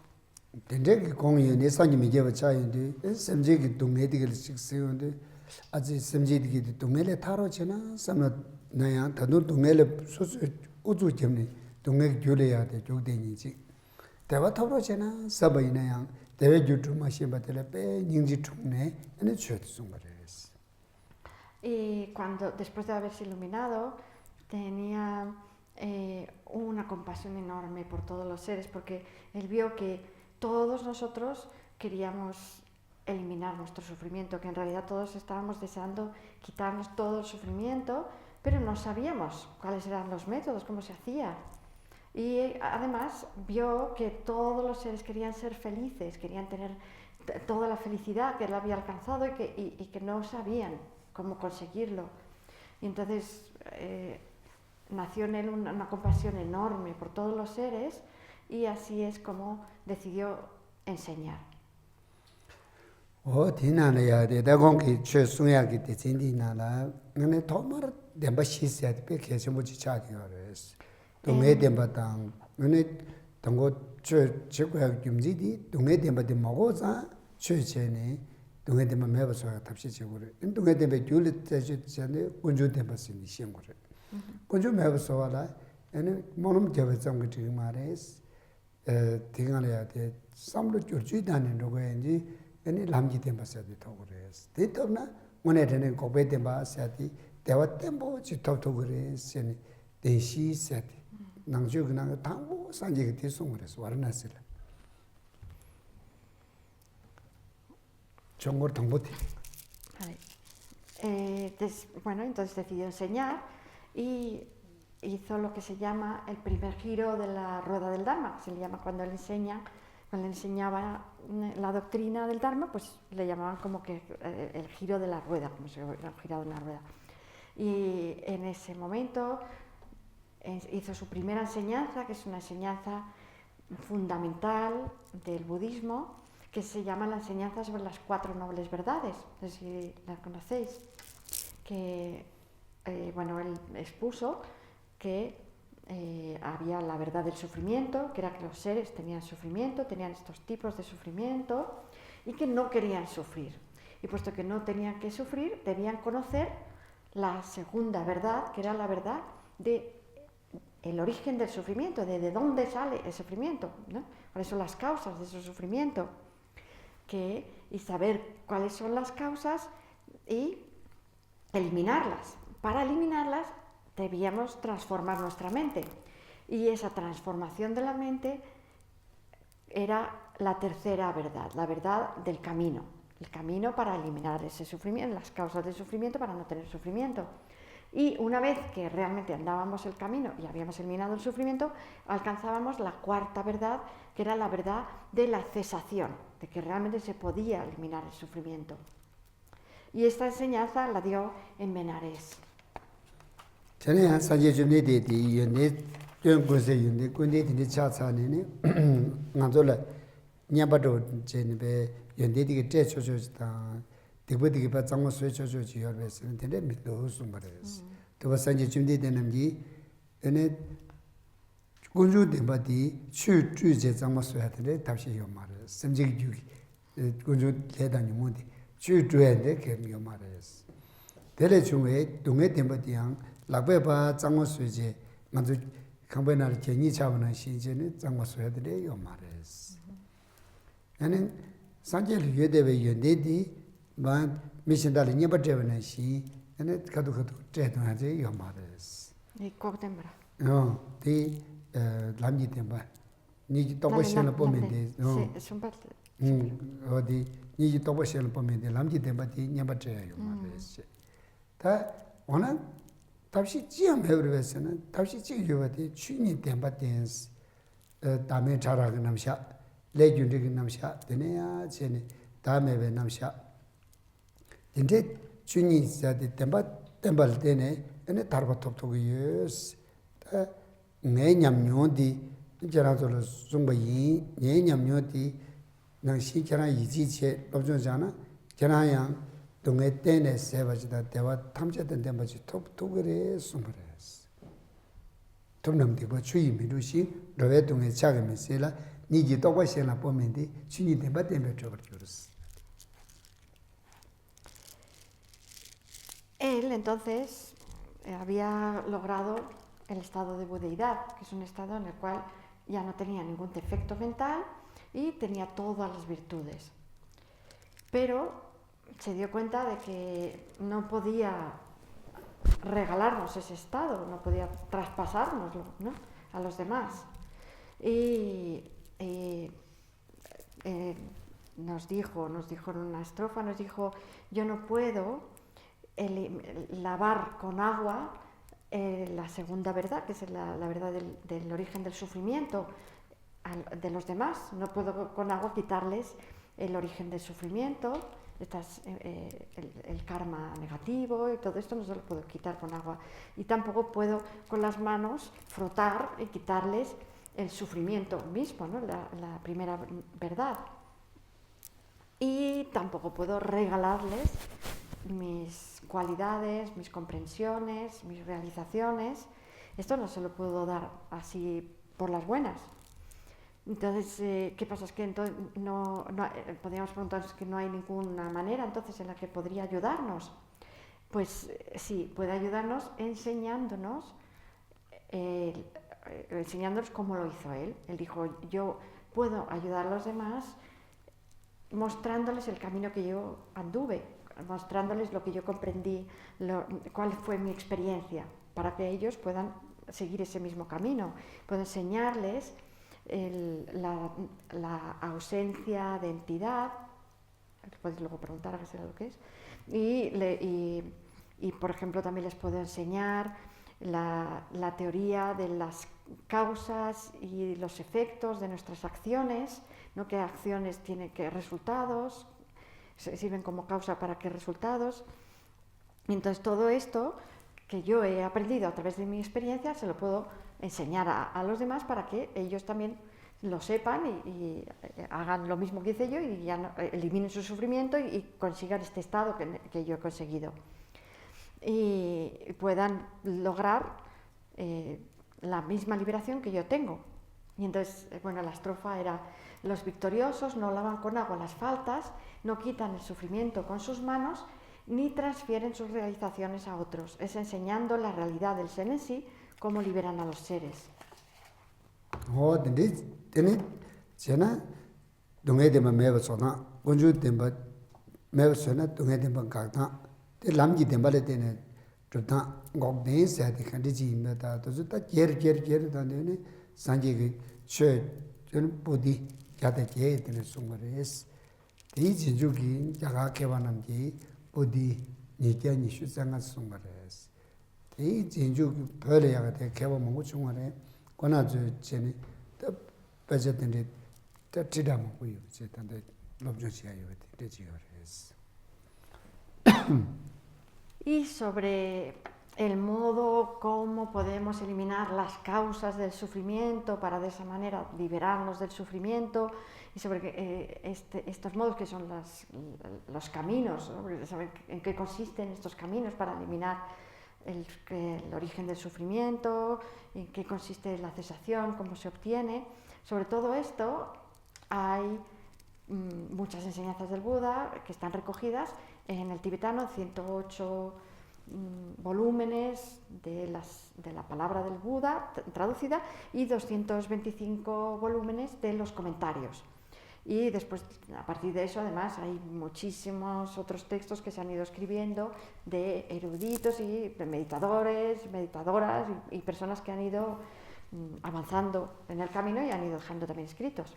Y después de haberse iluminado, tenía una compasión enorme por todos los seres, porque él vio que todos nosotros queríamos eliminar nuestro sufrimiento, que en realidad todos estábamos deseando quitarnos todo el sufrimiento, pero no sabíamos cuáles eran los métodos, cómo se hacía. Y además vio que todos los seres querían ser felices, querían tener toda la felicidad que él había alcanzado y que no sabían cómo conseguirlo. Y entonces nació en él una compasión enorme por todos los seres y así es como decidió enseñar. Kunju me so wala ene monum jave chang ge mares tingale de samlo jurju dan ro ge ji ene lamji temba sa de to gres de to na mone de ko be temba sa di dewa tembo ji to to gres ene de shi sa di nang ju ge na tang bo san ji ge de song gres warna sil chongor tang bo ti bueno, entonces decidió enseñar y hizo lo que se llama el primer giro de la rueda del Dharma, se le llama cuando él enseñaba la doctrina del Dharma, pues le llamaban como que el giro de la rueda, como si hubiera girado una rueda. Y en ese momento hizo su primera enseñanza, que es una enseñanza fundamental del budismo, que se llama la enseñanza sobre las 4 nobles verdades, no sé si la conocéis, que bueno, él expuso que había la verdad del sufrimiento, que era que los seres tenían sufrimiento, tenían estos tipos de sufrimiento y que no querían sufrir. Y puesto que no tenían que sufrir, debían conocer la segunda verdad, que era la verdad del origen del sufrimiento, de dónde sale el sufrimiento, ¿no? Cuáles son las causas de ese sufrimiento. Y saber cuáles son las causas y eliminarlas. Para eliminarlas debíamos transformar nuestra mente. Y esa transformación de la mente era la tercera verdad, la verdad del camino. El camino para eliminar ese sufrimiento, las causas del sufrimiento para no tener sufrimiento. Y una vez que realmente andábamos el camino y habíamos eliminado el sufrimiento, alcanzábamos la cuarta verdad, que era la verdad de la cesación, de que realmente se podía eliminar el sufrimiento. Y esta enseñanza la dio en Benares. kunju denpa di chu chu je zangma suya tene tabshi yo ma res. Semjik ju kunju le danyi mu di chu chu ya de kem yo ma res. Tele chungwe dungwe denpa di yang lakpe pa zangma suya je nganzu kangpe nal je nyi chawa na shi je ne zangma suya tene yo ma res. Yani sanje lu yo dewe yon de di ba mishindali nyepa trewa na shi yani kadu kadu tre dunga je yo ma res. Y Coctembra. Di lamji tenpa, niji tokpa shenla pome de, niji tokpa shenla pome de, lamji tenpa di nyamba chaya yo ma resi. Ta wana tabshi jiya mewa resi na, tabshi jiya yo wate chuni tenpa tensi, dame chara ka namsha, le gyunri ka namsha, tene ya chene dame we namsha. Tende chuni zade tenpa le tene, ene tarpa top toku yos. Ngay nyamnyo di jarang zolo zungba yin, ngay nyamnyo di nang shi jarang yiji che lobzong zhana, jarang yang dungay tenne seba zida dewa tamcha den tenpa zi top togore sungpa res. Top nam dikwa chuyi miru shi, rawe dungay chaga me se la, niji tokwa shen la po men di, chuyi tenpa tenpa chobar choros. Él entonces había logrado el estado de budeidad, que es un estado en el cual ya no tenía ningún defecto mental y tenía todas las virtudes. Pero se dio cuenta de que no podía regalarnos ese estado, no podía traspasárnoslo, ¿no?, a los demás. Y nos dijo en una estrofa, nos dijo, yo no puedo lavar con agua la segunda verdad, que es la verdad del origen del sufrimiento de los demás. No puedo con agua quitarles el origen del sufrimiento, el karma negativo y todo esto no se lo puedo quitar con agua. Y tampoco puedo con las manos frotar y quitarles el sufrimiento mismo, ¿no?, la primera verdad. Y tampoco puedo regalarles mis cualidades, mis comprensiones, mis realizaciones. Esto no se lo puedo dar así por las buenas. Entonces, ¿qué pasa? Es que entonces podríamos preguntarnos que no hay ninguna manera entonces en la que podría ayudarnos. Pues sí, puede ayudarnos enseñándonos cómo lo hizo él. Él dijo, yo puedo ayudar a los demás mostrándoles el camino que yo anduve, mostrándoles lo que yo comprendí, cuál fue mi experiencia, para que ellos puedan seguir ese mismo camino. Puedo enseñarles la ausencia de entidad, puedes luego preguntar a qué será lo que es, y por ejemplo también les puedo enseñar la teoría de las causas y los efectos de nuestras acciones, ¿no? Qué acciones tienen qué resultados, sirven como causa para qué resultados. Y entonces todo esto que yo he aprendido a través de mi experiencia se lo puedo enseñar a los demás para que ellos también lo sepan y hagan lo mismo que hice yo y ya eliminen su sufrimiento y consigan este estado que yo he conseguido. Y puedan lograr la misma liberación que yo tengo. Y entonces, bueno, la estrofa era: los victoriosos no lavan con agua las faltas, no quitan el sufrimiento con sus manos, ni transfieren sus realizaciones a otros. Es enseñando la realidad del ser en sí, cómo liberan a los seres. Te lamji dembale tene chupta ngok den sa de khandi ji me ta to ta ger da ne sanje ge che chen podi ya de ge tene sungres ti ji ju gi ya ga ke wanam ji podi ni kya ni shu sang sungres ti ji ju pele ya ga de ke wa mo chung wa ne kona ju chen ta pa je tene ta ti da mo yu che ta de lob jo chi ayo de ji res. Y sobre el modo como podemos eliminar las causas del sufrimiento para de esa manera liberarnos del sufrimiento, y sobre estos modos que son los caminos, ¿no? Saber en qué consisten estos caminos para eliminar el origen del sufrimiento, en qué consiste la cesación, cómo se obtiene. Sobre todo esto hay muchas enseñanzas del Buda que están recogidas en el tibetano, 108 volúmenes de la palabra del Buda traducida y 225 volúmenes de los comentarios. Y después, a partir de eso, además, hay muchísimos otros textos que se han ido escribiendo de eruditos y de meditadores, meditadoras y personas que han ido avanzando en el camino y han ido dejando también escritos.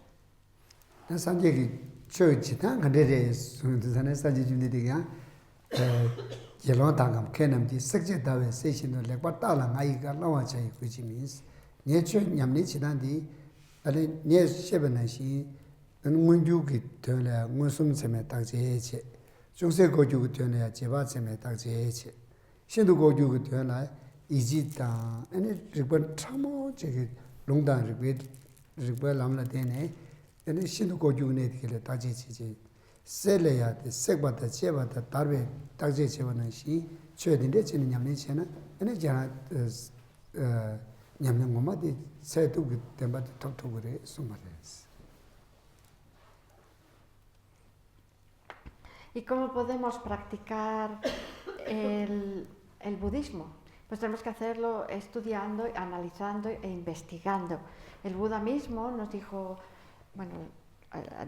Yelong tangam kenam di sekje dawe seishin do lekwa tala ngayi ka lawa chayi kuchi means nye cho nyamni chidan di ale nye sheba na shi ngunju ki tuyonla ngun sum tseme takje eche chungse goju ki tuyonla jeba tseme takje eche shindu goju ki tuyonla iji tang ane rikpa chamo cheke longdang rikpa lamla tene ane shindu goju ki ne dikele takje cheche selaya de sekbata chebata tarbe takje chebana shi chödinde chene nyamne chena ene jana nyamne ngoma de setu gu temba tok togure sumares. ¿Y cómo podemos practicar el budismo? Pues tenemos que hacerlo estudiando, analizando e investigando. El Buda mismo nos dijo,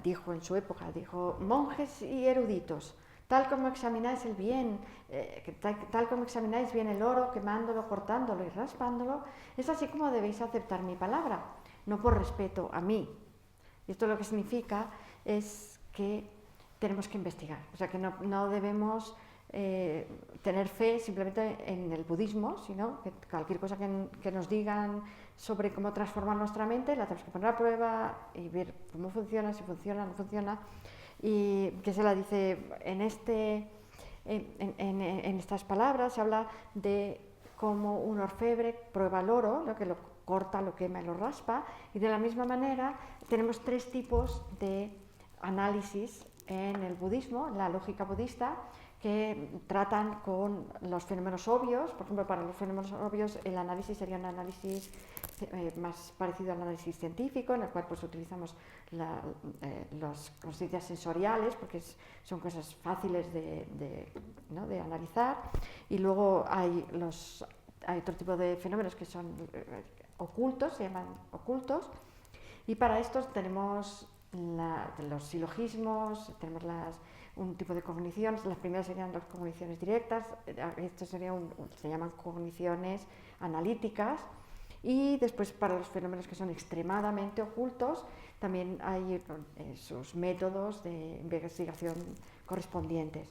dijo en su época, dijo: monjes y eruditos, tal como examináis el bien, tal como examináis bien el oro, quemándolo, cortándolo y raspándolo, es así como debéis aceptar mi palabra, no por respeto a mí. Y esto lo que significa es que tenemos que investigar, o sea que no debemos tener fe simplemente en el budismo, sino que cualquier cosa que nos digan sobre cómo transformar nuestra mente la tenemos que poner a prueba y ver cómo funciona, si funciona o no funciona. Y que se la dice en estas palabras, se habla de cómo un orfebre prueba el oro, lo que lo corta, lo quema y lo raspa, y de la misma manera tenemos 3 tipos de análisis en el budismo, la lógica budista, que tratan con los fenómenos obvios. Por ejemplo, para los fenómenos obvios el análisis sería un análisis más parecido al análisis científico, en el cual pues utilizamos las conciencias sensoriales, porque son cosas fáciles de ¿no? De analizar. Y luego hay otro tipo de fenómenos que son ocultos, se llaman ocultos. Y para estos tenemos los silogismos, tenemos un tipo de cognición. Las primeras serían las cogniciones directas, esto se llaman cogniciones analíticas. Y después para los fenómenos que son extremadamente ocultos también hay sus métodos de investigación correspondientes.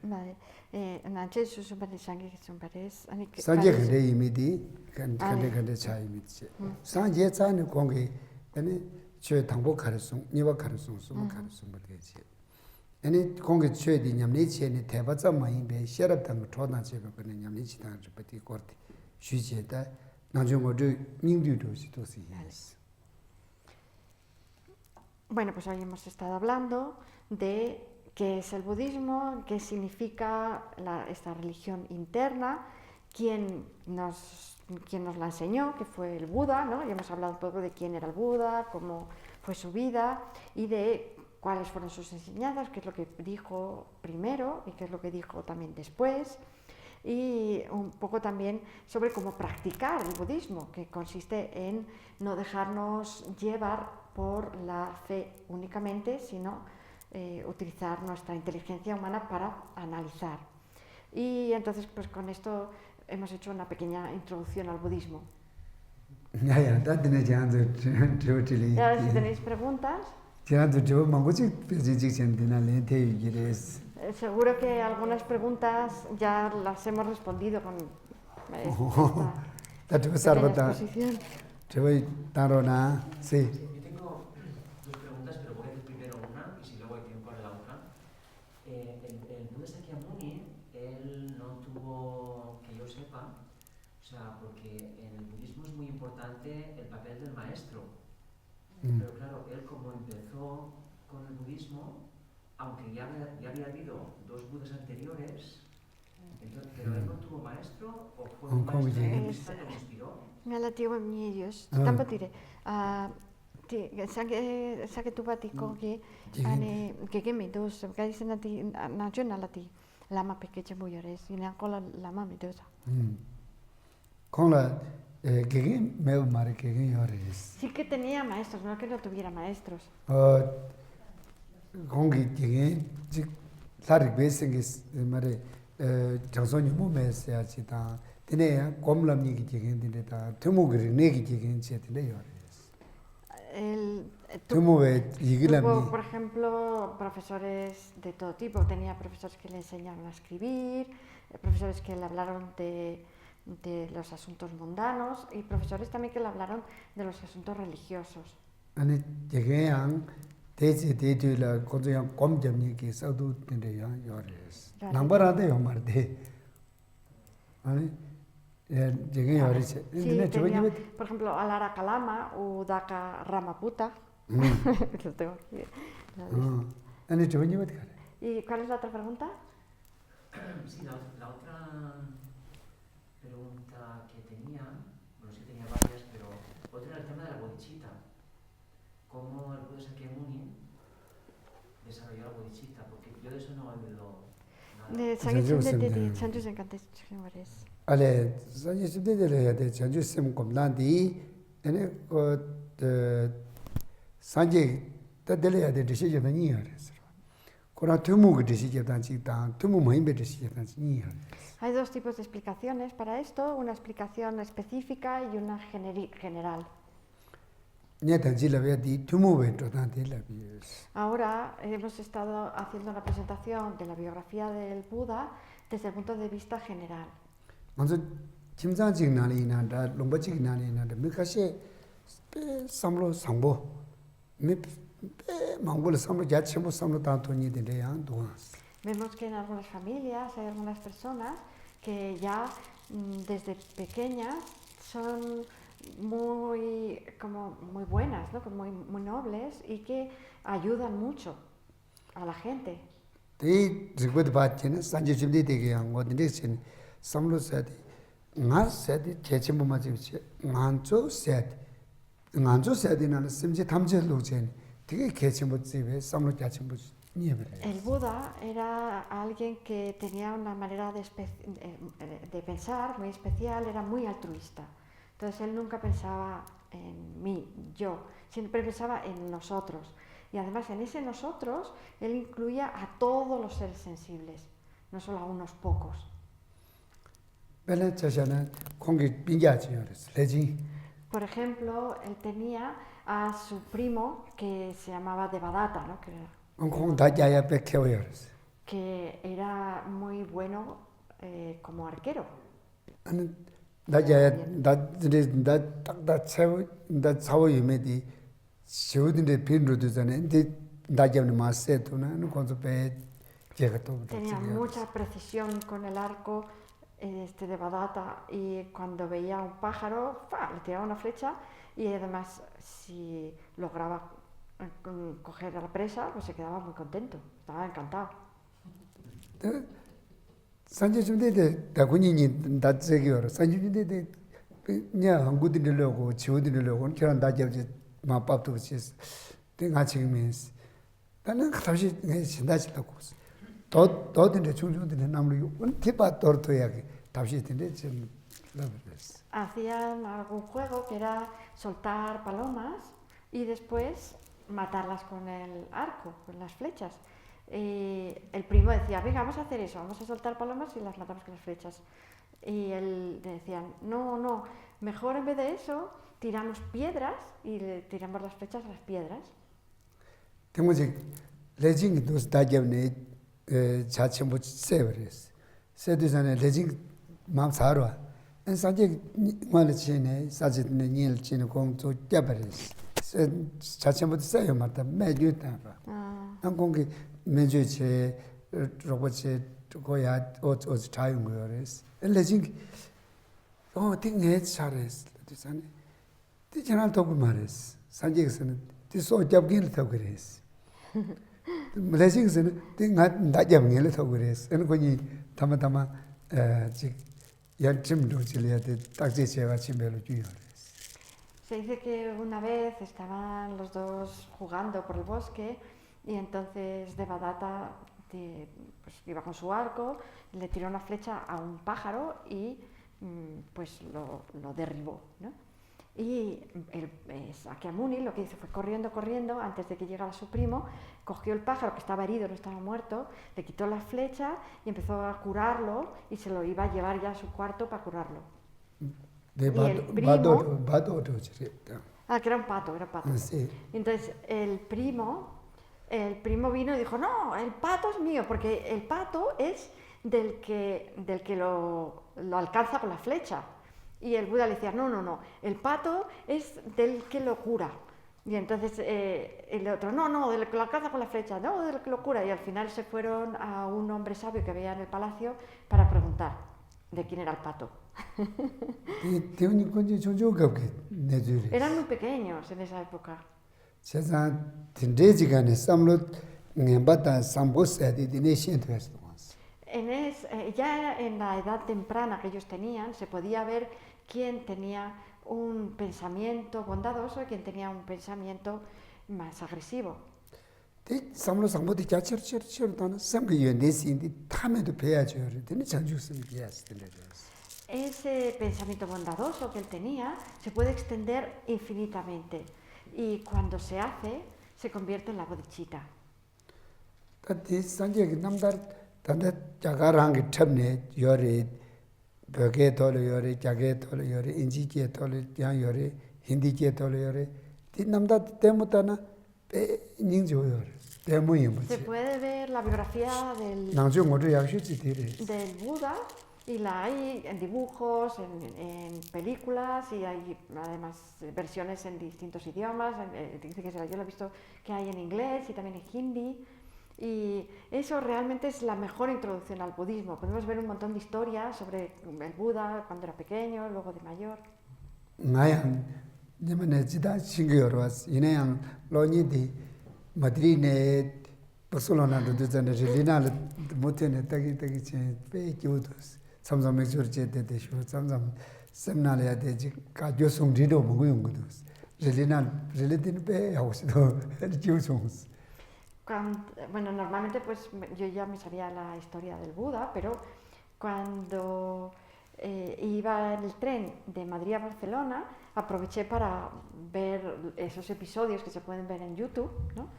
Vale. Nanche susumare sange sumbares ani sanje khande yimidi khande cha yimidi sanje chane kongi ane chö thangbo kharsung niwa kharsung sum kharsung bade ane kongi chö di nyamni che ni theba cha mai be sherab dang thoda che be ne nyamni chi dang pati korti shu che da nanjo mo de mingdu do si to si. Bueno, pues hoy hemos estado hablando de qué es el budismo, qué significa esta religión interna, quién nos la enseñó, que fue el Buda, ¿no? Y hemos hablado un poco de quién era el Buda, cómo fue su vida y de cuáles fueron sus enseñanzas, qué es lo que dijo primero y qué es lo que dijo también después. Y un poco también sobre cómo practicar el budismo, que consiste en no dejarnos llevar por la fe únicamente, sino utilizar nuestra inteligencia humana para analizar. Y entonces, pues con esto hemos hecho una pequeña introducción al budismo. Y ahora, si tenéis preguntas. Seguro que algunas preguntas ya las hemos respondido con esta exposición. Yo tengo dos preguntas, pero voy a hacer primero una y si luego hay tiempo haré la otra. El Buda Sakyamuni, él no tuvo, que yo sepa, o sea, porque en el budismo es muy importante el papel del maestro. Pero claro, él como empezó con el budismo, aunque ya había habido dos Budas anteriores, entonces, pero él no tuvo maestro o fue un maestro que lo inspiró. Ngala medios, tampa tire. Sake tu bati kogi ane keke medos, kai senati nationality lama pequeña muyores, y na cola lama medosa. Cola keke me mare keke yores. Sí que tenía maestros, no que no tuviera maestros. Kongi keke sarik besengis mare 장선이 몸에서 하지다. 되네야 곰람이 기겐 되다. 투무그리 내기 기겐 제들래요. Tuvo, por ejemplo, profesores de todo tipo. Tenía profesores que le enseñaron a escribir, profesores que le hablaron de los asuntos mundanos y profesores también que le hablaron de los asuntos religiosos. 아니 제게양 대지대들라 고조양 곰점이기 써도 된대요. 요레스. 남바라데요 말데. 아니 llegué a sí, tenía, por ejemplo, Alara Kalama o Daka Ramaputa. Lo tengo aquí. ¿Y cuál es la otra pregunta? Sí, la otra pregunta que tenía, bueno, sí tenía varias, pero otra era el tema de la bodhicitta. ¿Cómo el Buda Sakyamuni desarrolló la bodhicitta? Porque yo de eso no he oído nada. Ale sanje sibdele de chanju sim komlandi ene ko sanje tadele ya de dishije da ni yares kora tumu ge dishije da chi da tumu mahimbe dishije da ni yares. Hay dos tipos de explicaciones para esto, una explicación específica y una general. Ahora hemos estado haciendo una presentación de la biografía del Buda desde el punto de vista general. 먼저 김장직 나리나다 롱바직 나리나다 미카시 삼로 상보 미 망불 삼로 야침보 삼로 다토니 되래야 도스 vemos que en algunas familias hay algunas personas que ya desde pequeñas son muy buenas, ¿no? Muy nobles y que ayudan mucho a la gente. 이 지구의 바치는 산지심리 되게 한 거든지 삼로 세디 나 세디 제침부만 지지 만조 세디 만조 세디는 심지 탐제로 제 되게 개침부 집에 삼로 개침부 El Buda era alguien que tenía una manera de pensar muy especial, era muy altruista. Entonces él nunca pensaba en mí, yo, siempre pensaba en nosotros. Y además en ese nosotros él incluía a todos los seres sensibles, no solo a unos pocos. Por ejemplo, él tenía a su primo que se llamaba Devadatta, ¿no? Que era muy bueno como arquero. Tenía mucha precisión con el arco de Devadatta y cuando veía un pájaro, le tiraba una flecha y además si lograba coger a la presa, pues se quedaba muy contento, estaba encantado. Hacían algún juego que era soltar palomas y después matarlas con el arco, con las flechas. El primo decía, venga, vamos a hacer eso, vamos a soltar palomas y las matamos con las flechas. Y él decía, no, mejor en vez de eso tiramos piedras y le tiramos las flechas a las piedras. Se dice que una vez estaban los dos jugando por el bosque y entonces Devadatta pues, iba con su arco, le tiró una flecha a un pájaro y pues lo derribó, ¿no? Y Sakyamuni lo que hizo fue corriendo, antes de que llegara su primo, cogió el pájaro que estaba herido, no estaba muerto, le quitó la flecha y empezó a curarlo y se lo iba a llevar ya a su cuarto para curarlo. Y el primo... que era un pato. Sí. Entonces el primo vino y dijo, no, el pato es mío, porque el pato es del que lo alcanza con la flecha. Y el Buda le decía, no, el pato es del que lo cura. Y entonces el otro, no, del que lo alcanza con la flecha, no, del que lo cura. Y al final se fueron a un hombre sabio que había en el palacio para preguntar de quién era el pato. Eran muy pequeños en esa época. Ya en la edad temprana que ellos tenían, se podía ver quién tenía un pensamiento bondadoso y quién tenía un pensamiento más agresivo. Ese pensamiento bondadoso que él tenía se puede extender infinitamente y cuando se hace, se convierte en la bodhicitta. Se puede ver la biografía del Buda y la hay en dibujos, en películas y hay además versiones en distintos idiomas. Dice que yo lo he visto que hay en inglés y también en hindi. Y eso realmente es la mejor introducción al budismo. Podemos ver un montón de historias sobre el Buda cuando era pequeño, luego de mayor. Ngayan, nyamane jida shingiyorwas, inayang loñi di madrine pasolona do zane relina mutene tagi chen pe kyudos. Samsam mexur che de shu samsam semnale ya de ka josung dido munguyung gudos. Relina relatin pe hausido josung. Bueno, normalmente pues yo ya me sabía la historia del Buda, pero cuando iba en el tren de Madrid a Barcelona, aproveché para ver esos episodios que se pueden ver en YouTube, ¿no?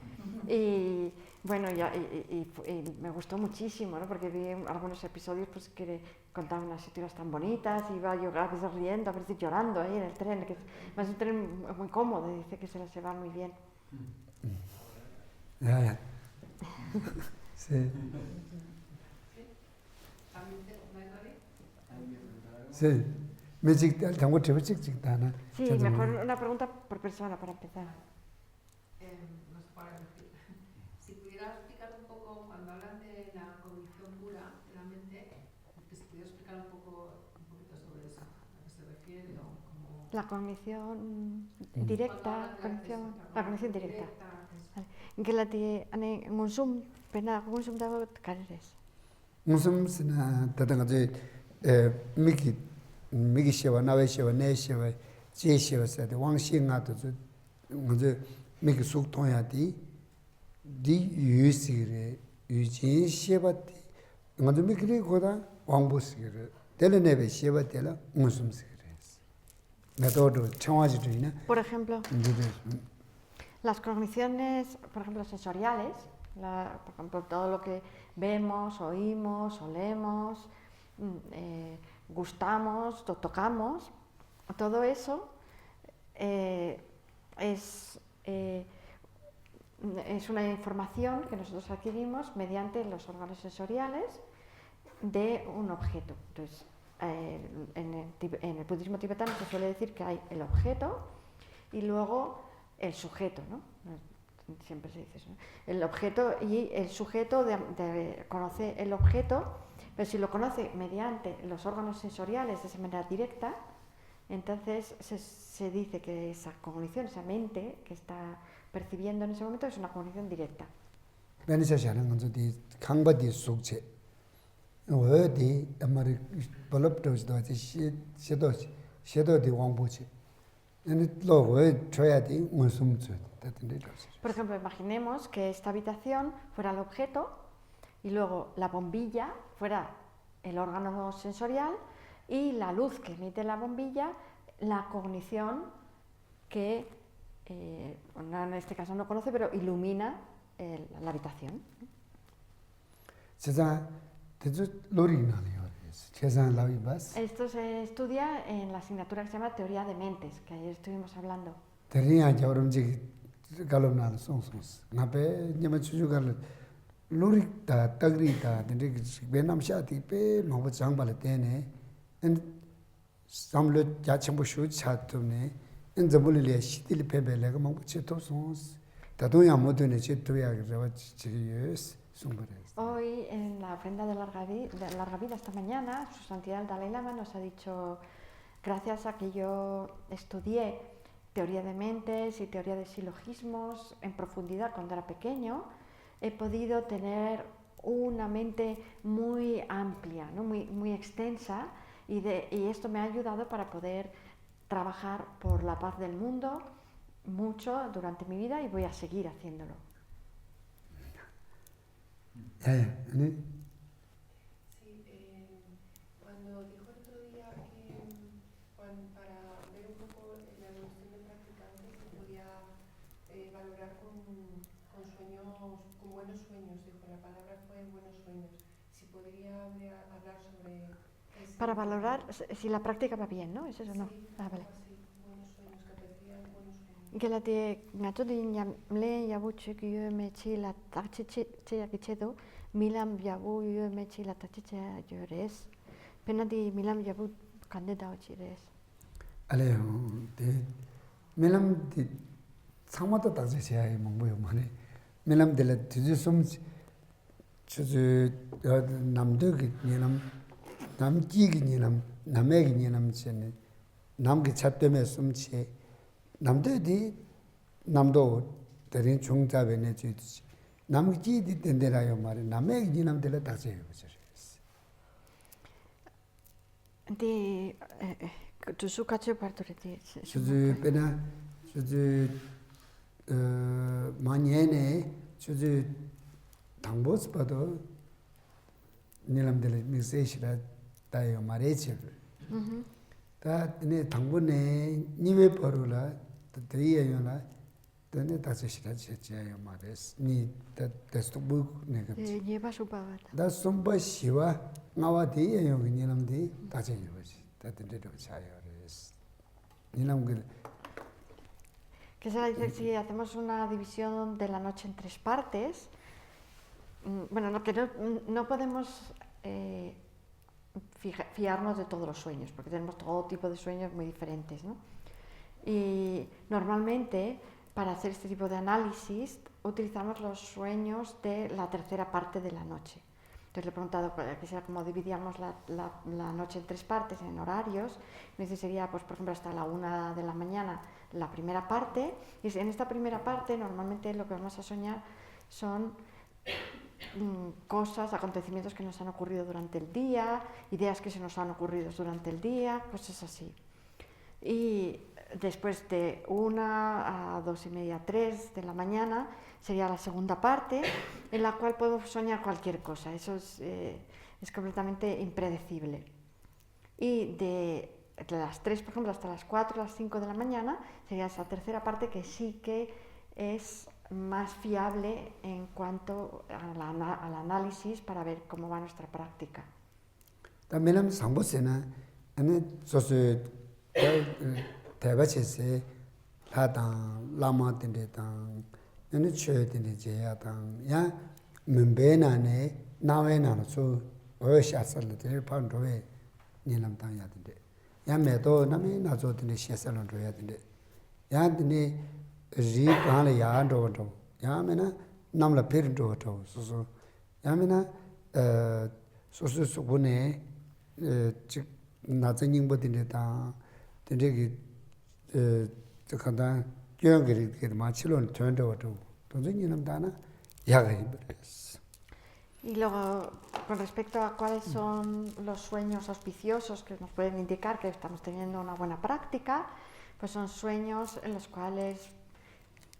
Y bueno, y me gustó muchísimo, ¿no? Porque vi algunos episodios pues, que contaban unas historias tan bonitas, iba yo a veces riendo, a veces llorando ahí en el tren, que es un tren muy cómodo, dice que se va muy bien. Ya. Sí. Sí. Sí, mejor una pregunta por persona para empezar. No sé para decir. Si pudieras explicar un poco, cuando hablan de la cognición pura de la mente, que si pudieras explicar un poquito sobre eso, a qué se refiere o cómo... La cognición directa, la cognición directa. Gelati ane ngusum pena ngusum dago kares. Ngusum sina tatanga je miki shewa nawe shewa ne shewa je shewa sa de wang xi nga to zu ngze miki suk toya di yu sigre yu jin shewa di ngze miki ri goda wang bu sigre tele nebe shewa tela ngusum sigre. Metodo chawaji de Por ejemplo, las cogniciones, por ejemplo, sensoriales, por ejemplo, todo lo que vemos, oímos, olemos, gustamos, tocamos, todo eso es una información que nosotros adquirimos mediante los órganos sensoriales de un objeto. Entonces, en el budismo tibetano se suele decir que hay el objeto y luego el sujeto, ¿no? Siempre se dice eso, ¿no? El objeto y el sujeto conoce el objeto, pero si lo conoce mediante los órganos sensoriales de esa manera directa, entonces se dice que esa cognición, esa mente que está percibiendo en ese momento es una cognición directa. Por ejemplo, imaginemos que esta habitación fuera el objeto y luego la bombilla fuera el órgano sensorial y la luz que emite la bombilla, la cognición que en este caso no conoce, pero ilumina la habitación. Esto se estudia en la asignatura que se llama Teoría de Mentes, que ayer estuvimos hablando. Hoy en la ofrenda de larga vida esta mañana, Su Santidad el Dalai Lama nos ha dicho, gracias a que yo estudié teoría de mentes y teoría de silogismos en profundidad cuando era pequeño, he podido tener una mente muy amplia, ¿no? muy extensa, y esto me ha ayudado para poder trabajar por la paz del mundo mucho durante mi vida y voy a seguir haciéndolo. Sí, cuando dijo el otro día que para ver un poco la evolución del practicante se podía valorar con sueños, con buenos sueños, dijo, la palabra fue buenos sueños. Si podría hablar sobre eso. Para valorar si la práctica va bien, ¿no? ¿Es eso o no? Sí, vale. Sí, buenos sueños, que aprecian buenos sueños. Que la de Natodi Nyamle Yabuchi Mechi la Tachiche Yakichedo, Milam Yabu Mechi la Tachiche Yores, Penadi Milam Yabu Candida Chires. Aleo, de Milam de Samata Tachiche Mongoyo Mane, Milam de la Tijusum chuzu namdo ki nilam namji ki nilam name ki nilam chene nam ki chatme sumche namdo di namdo terin chungja bene chu namji di tendera yo mare name ki nilam de la tache yo di chuzu kache partoreti chuzu pena chuzu 마녀네 주주 당보스 봐도 니람들 미세시라 다요 말해지. 다 네 당보네 니왜 버루라 드리에요나 드네 다시시라 제제요 말했어. 니 테스트북 내가. lleva su pagata. 다 somba 시와 나와 뒤에요 니람디 다제요 버지. 다든데도 차요레스. 니람들 Que se dice si hacemos una división de la noche en 3 partes, bueno, que no podemos fiarnos de todos los sueños, porque tenemos todo tipo de sueños muy diferentes, ¿no? Y normalmente, para hacer este tipo de análisis, utilizamos los sueños de la tercera parte de la noche. Entonces le he preguntado que sea como dividíamos la noche en 3 partes, en horarios. Me dice sería, pues, por ejemplo, hasta la 1 de la mañana la primera parte. Y en esta primera parte normalmente lo que vamos a soñar son cosas, acontecimientos que nos han ocurrido durante el día, ideas que se nos han ocurrido durante el día, cosas así. Y después de 1 a 2:30, 3 de la mañana sería la segunda parte, en la cual podemos soñar cualquier cosa. Eso es completamente impredecible. Y de las 3, por ejemplo, hasta las 4, las 5 de la mañana, sería esa tercera parte que sí que es más fiable en cuanto al análisis para ver cómo va nuestra práctica. También 상보세나 아니 소소 대바체세 하다 라마된데다 아니 쳐야된데 제야다 야 문베나네 나웨나노 어샤살데 판도에 니남당야된데 야메도 남이 나조된데 시살론도야된데 야드니 리간을 야한도도 야메나 남라 페르도도 소소 야메나 소소소보네 즉 나저닝보된데다 된데기 저간다 교양거리 마치론 전도도 돈이님다나 야가이 버렸어. Y luego, con respecto a cuáles son los sueños auspiciosos que nos pueden indicar que estamos teniendo una buena práctica, pues son sueños en los cuales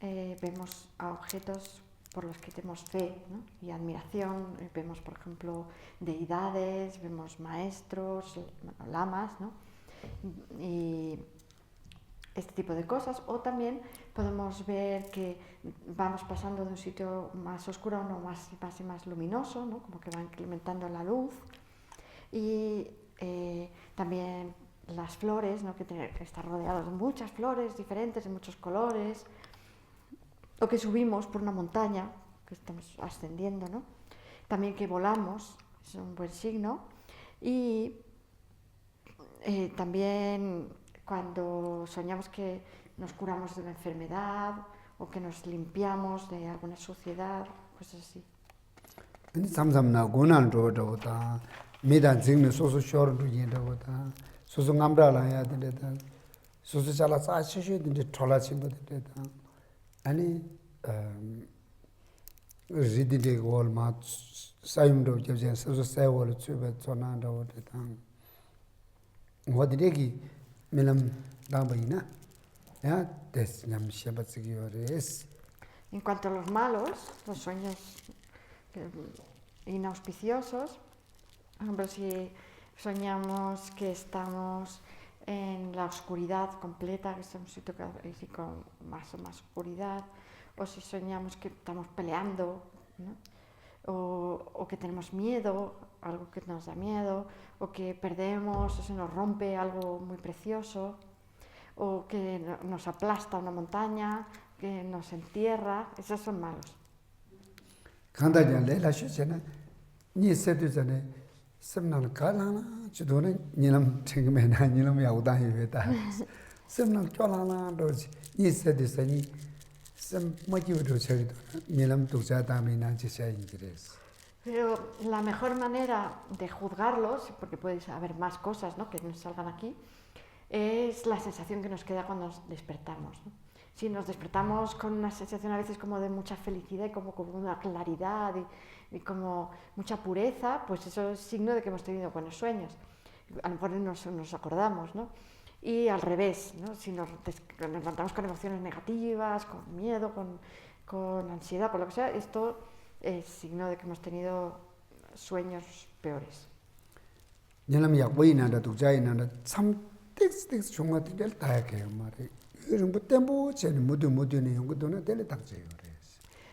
vemos a objetos por los que tenemos fe, ¿no? Y admiración. Vemos, por ejemplo, deidades, vemos maestros, lamas, ¿no? Y este tipo de cosas. O también podemos ver que vamos pasando de un sitio más oscuro a uno más y más luminoso, ¿no? Como que va incrementando la luz. Y también las flores, ¿no? Que está rodeado de muchas flores diferentes, de muchos colores. O que subimos por una montaña, que estamos ascendiendo, ¿no? También que volamos, es un buen signo. Y también cuando soñamos que nos curamos de una enfermedad o que nos limpiamos de alguna suciedad, pues así. samsamna gunan roda medan jingme soso shor du yenda wata soso ngamra la ya de ta soso chala sa shishe de thola chimba de ta ani ridide gol ma sayum do jebjen soso saywol chube chona do de ta wadidegi melam dambaina ya des nyam shabatsigiores. En cuanto a los malos, los sueños inauspiciosos, por ejemplo, si soñamos que estamos en la oscuridad completa, que estamos en un sitio con más oscuridad, o si soñamos que estamos peleando, ¿no? o que tenemos miedo, algo que nos da miedo, o que perdemos o se nos rompe algo muy precioso, o que nos aplasta una montaña, que nos entierra, esos son malos. Kanda le la shena ni sedu jane semnal kalana chudone nilam thingmena nilam yauda yeta semnal cholana do ni sedu sani sem maji do chagi nilam tukja ta mina chisa ingres Pero la mejor manera de juzgarlos, porque puede haber más cosas, ¿no?, que nos salgan aquí, es la sensación que nos queda cuando nos despertamos, ¿no? Si nos despertamos con una sensación a veces como de mucha felicidad y como una claridad y como mucha pureza, pues eso es signo de que hemos tenido buenos sueños. A lo mejor nos acordamos, ¿no? Y al revés, ¿no? Si nos levantamos con emociones negativas, con miedo, con ansiedad, por lo que sea, esto es signo de que hemos tenido sueños peores.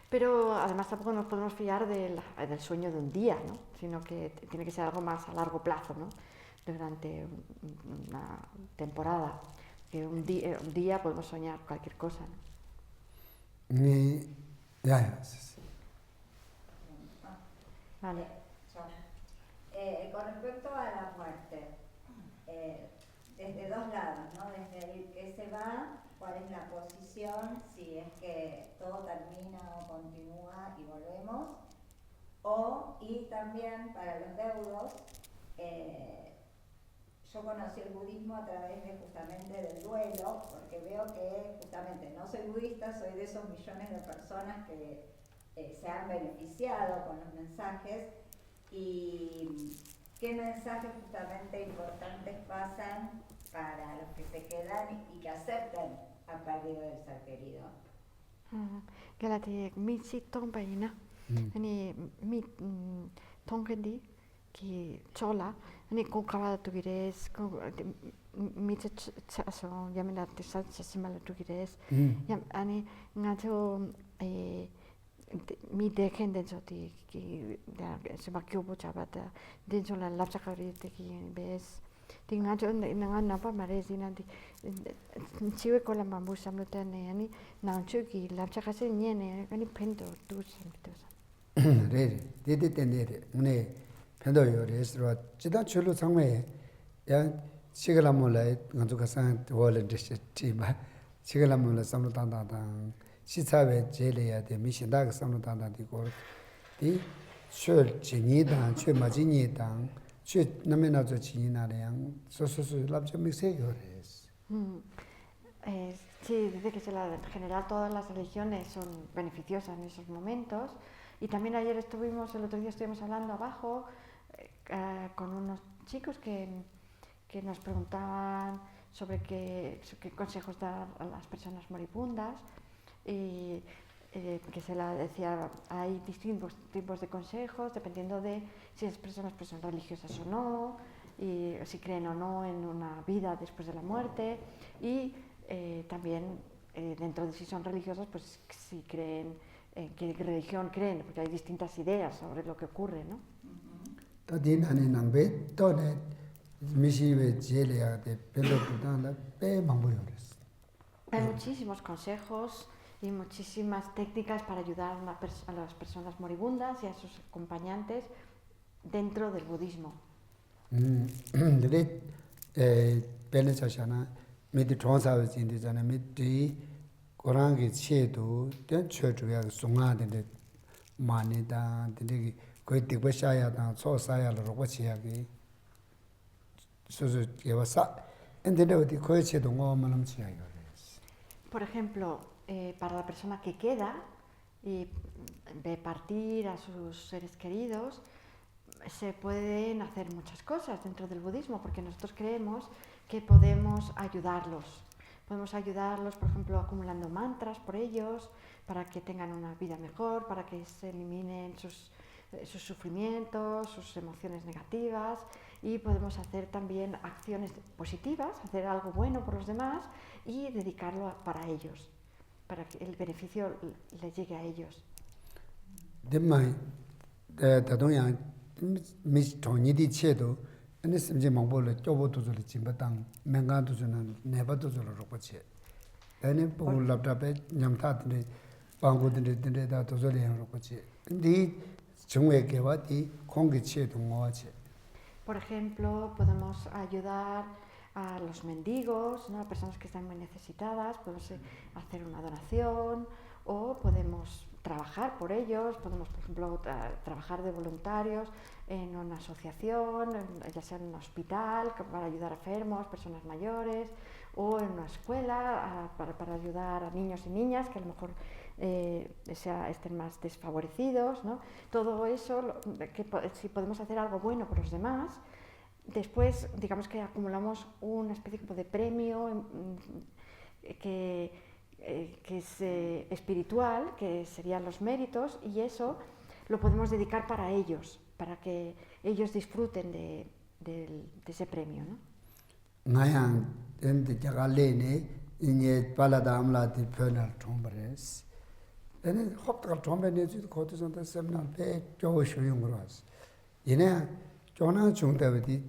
Pero además tampoco nos podemos fiar del sueño de un día, ¿no? Sino que tiene que ser algo más a largo plazo, ¿no? Durante una temporada. Que un día podemos soñar cualquier cosa, ¿no? Vale. Con respecto a la muerte, desde dos lados, ¿no? Desde el que se va, cuál es la posición, si es que todo termina o continúa y volvemos, y también para los deudos, yo conocí el budismo a través de justamente del duelo, porque veo que justamente no soy budista, soy de esos millones de personas que se han beneficiado con los mensajes. ¿Y qué mensajes justamente importantes pasan para los que se quedan y que acepten a pérdida del ser querido? Galati mitsi tongpaina ani mit tongkendi ki chola ani kokala tugires mitsi chaso yamina tisa chasimala tugires yam ani ngato mi deken denso ti ki se bakyobo chabata denso la lapchakari te ki bes ti ngato nga napa marezi nanti chiwe kola mambu samlutane ani nanchu ki lapchakase nyene ani pento tu samtosa re de tenere une pendo yo resro chida chulu sangme ya chigala mola ngazu ka san wala de ba chigala mola samlutanda dan 시차베 제레야데 미신다가 삼노단다디 고 디 셜 진이다 최 마진이다 최 남에나저 진이나량 소소소 랍저 미세요레스 Sí, dice que en general todas las religiones son beneficiosas en esos momentos. Y también el otro día estuvimos hablando abajo con unos chicos que nos preguntaban sobre qué consejos dar a las personas moribundas. Y que se la decía, hay distintos tipos de consejos dependiendo de si esas personas pues, son religiosas o no, y si creen o no en una vida después de la muerte, y también dentro de si son religiosas, pues si creen, qué religión creen, porque hay distintas ideas sobre lo que ocurre, ¿no? Hay muchísimos consejos y muchísimas técnicas para ayudar a las personas moribundas y a sus acompañantes dentro del budismo. Por ejemplo, para la persona que queda y ve partir a sus seres queridos, se pueden hacer muchas cosas dentro del budismo, porque nosotros creemos que podemos ayudarlos. Podemos ayudarlos, por ejemplo, acumulando mantras por ellos, para que tengan una vida mejor, para que se eliminen sus sufrimientos, sus emociones negativas, y podemos hacer también acciones positivas, hacer algo bueno por los demás y dedicarlo para ellos, para que el beneficio les llegue a ellos. Por ejemplo, podemos ayudar a los mendigos, ¿no? A personas que están muy necesitadas, podemos hacer una donación o podemos trabajar por ellos, podemos, por ejemplo, trabajar de voluntarios en una asociación, ya sea en un hospital, para ayudar a enfermos, personas mayores, o en una escuela para ayudar a niños y niñas que a lo mejor estén más desfavorecidos, ¿no? Todo eso, si podemos hacer algo bueno por los demás, después digamos que acumulamos una especie como de premio que es espiritual, que serían los méritos, y eso lo podemos dedicar para ellos, para que ellos disfruten de ese premio, ¿no? Ngayang ende jagalene inye palada amla de penal tombres. Ene hoptal tombene ju koto sonda seminal pe jo shoyungras. Yene jona chungdabdi